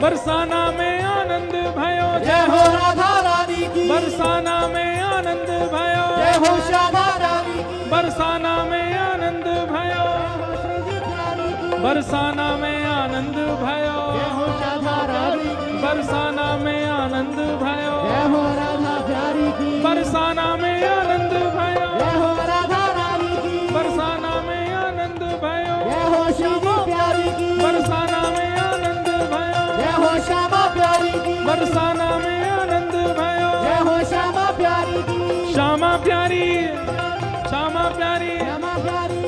बरसाना में आनंद भयो जय हो राधा रानी की बरसाना में आनंद भयो जय हो श्यामा रानी की बरसाना में आनंद भयो बरसाना में आनंद भयो जय हो राधा रानी की बरसाना में आनंद भयो जय हो राधा प्यारी की बरसाना में आनंद भयो जय हो राधा रानी की बरसाना में आनंद भयो जय हो श्यामा प्यारी की बरसाना में आनंद भयो जय हो श्यामा प्यारी की बरसाना में आनंद भयो जय हो श्यामा प्यारी की श्यामा प्यारी श्यामा प्यारी श्यामा प्यारी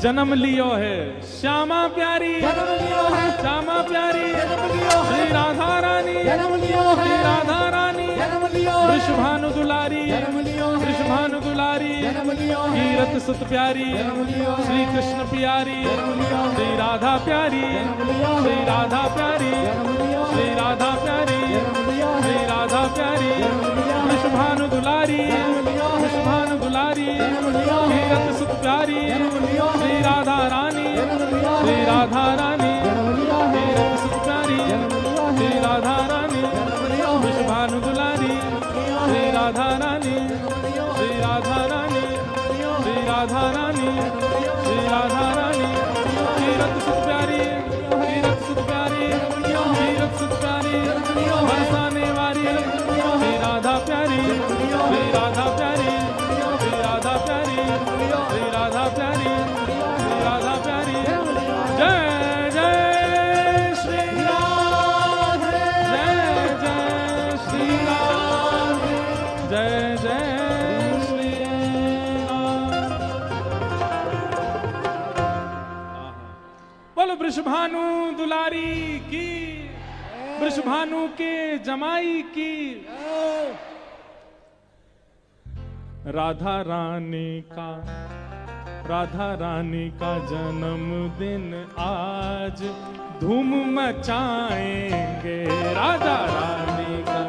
जन्म लियो है श्यामा प्यारी जन्म लियो है श्यामा प्यारी जन्म लियो है श्री राधा रानी जन्म लियो है श्री राधा रानी जन्म लियो है वृषभानु दुलारी जन्म लियो है वृषभानु दुलारी जन्म लियो है कीरत सुत प्यारी जन्म लियो है श्री कृष्ण प्यारी जन्म लियो है श्री राधा प्यारी जन्म लियो है श्री राधा प्यारी जन्म लियो है श्री राधा प्यारी जन्म लियो है श्री राधा प्यारी जन्म लियो है वृषभानु दुलारी जन्म लियो है वृषभानु दुलारी जन्म लियो है कीरत सुत प्यारी जन्म लियो है श्री राधा रानी जन्म लियो है श्री राधा रानी जन्म लियो है कीरत सुत प्यारी जन्म लियो है श्री राधा रानी जन्म लियो है वृषभानु दुलारी श्री राधा रानी श्री राधा रानी श्री राधा रानी श्री राधा रानी कीरत सुत प्यारी कीरत सुत प्यारी कीरत सुत प्यारी बरसाने वाली श्री राधा प्यारी श्री राधा प्यारी श्री राधा प्यारी श्री राधा प्यारी श्री राधा प्यारी जय जय श्री राम जय जय श्री राम जय जय श्री राम वृषभानु दुलारी की, वृषभानु के जमाई की। राधा रानी का जन्मदिन आज, धूम मचाएंगे। राधा रानी का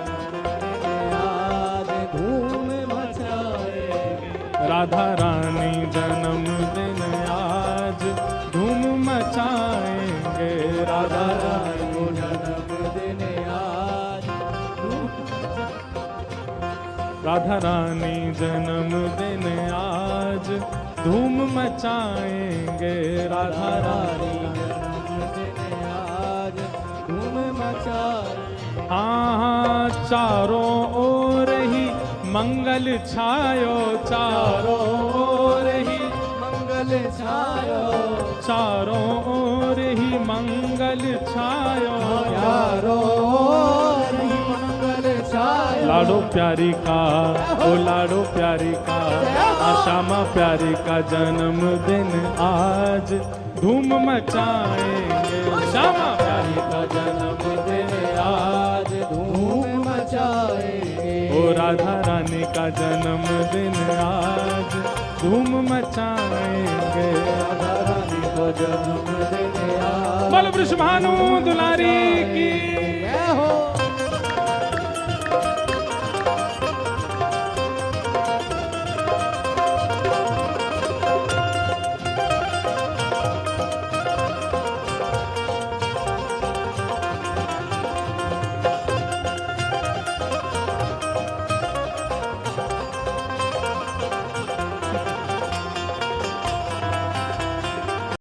आज धूम मचाएंगे। राधा रानी जन्मदिन आज, धूम मचाएंगे। राधा रानी को जन्मदिन आज, राधा रानी जन्मदिन आज, धूम मचाएंगे। राधा रानी जन्मदिन आज, धूम मचाएंगे। हाँ, चारों ओर ही मंगल छायो, चारों ओर ही मंगल छायो, चारों ओर ही मंगल छायो। चारों ओर ही मंगल छायो। लाडो प्यारी का, ओ लाडो प्यारी का, श्यामा प्यारी का जन्मदिन आज, धूम मचाएंगे। श्यामा प्यारी का जन्मदिन आज, धूम मचाएंगे। ओ राधा रानी का जन्मदिन आज, धूम मचाएंगे। राधा रानी को जन्मदिन आज, बोल वृषभानु दुलारी की।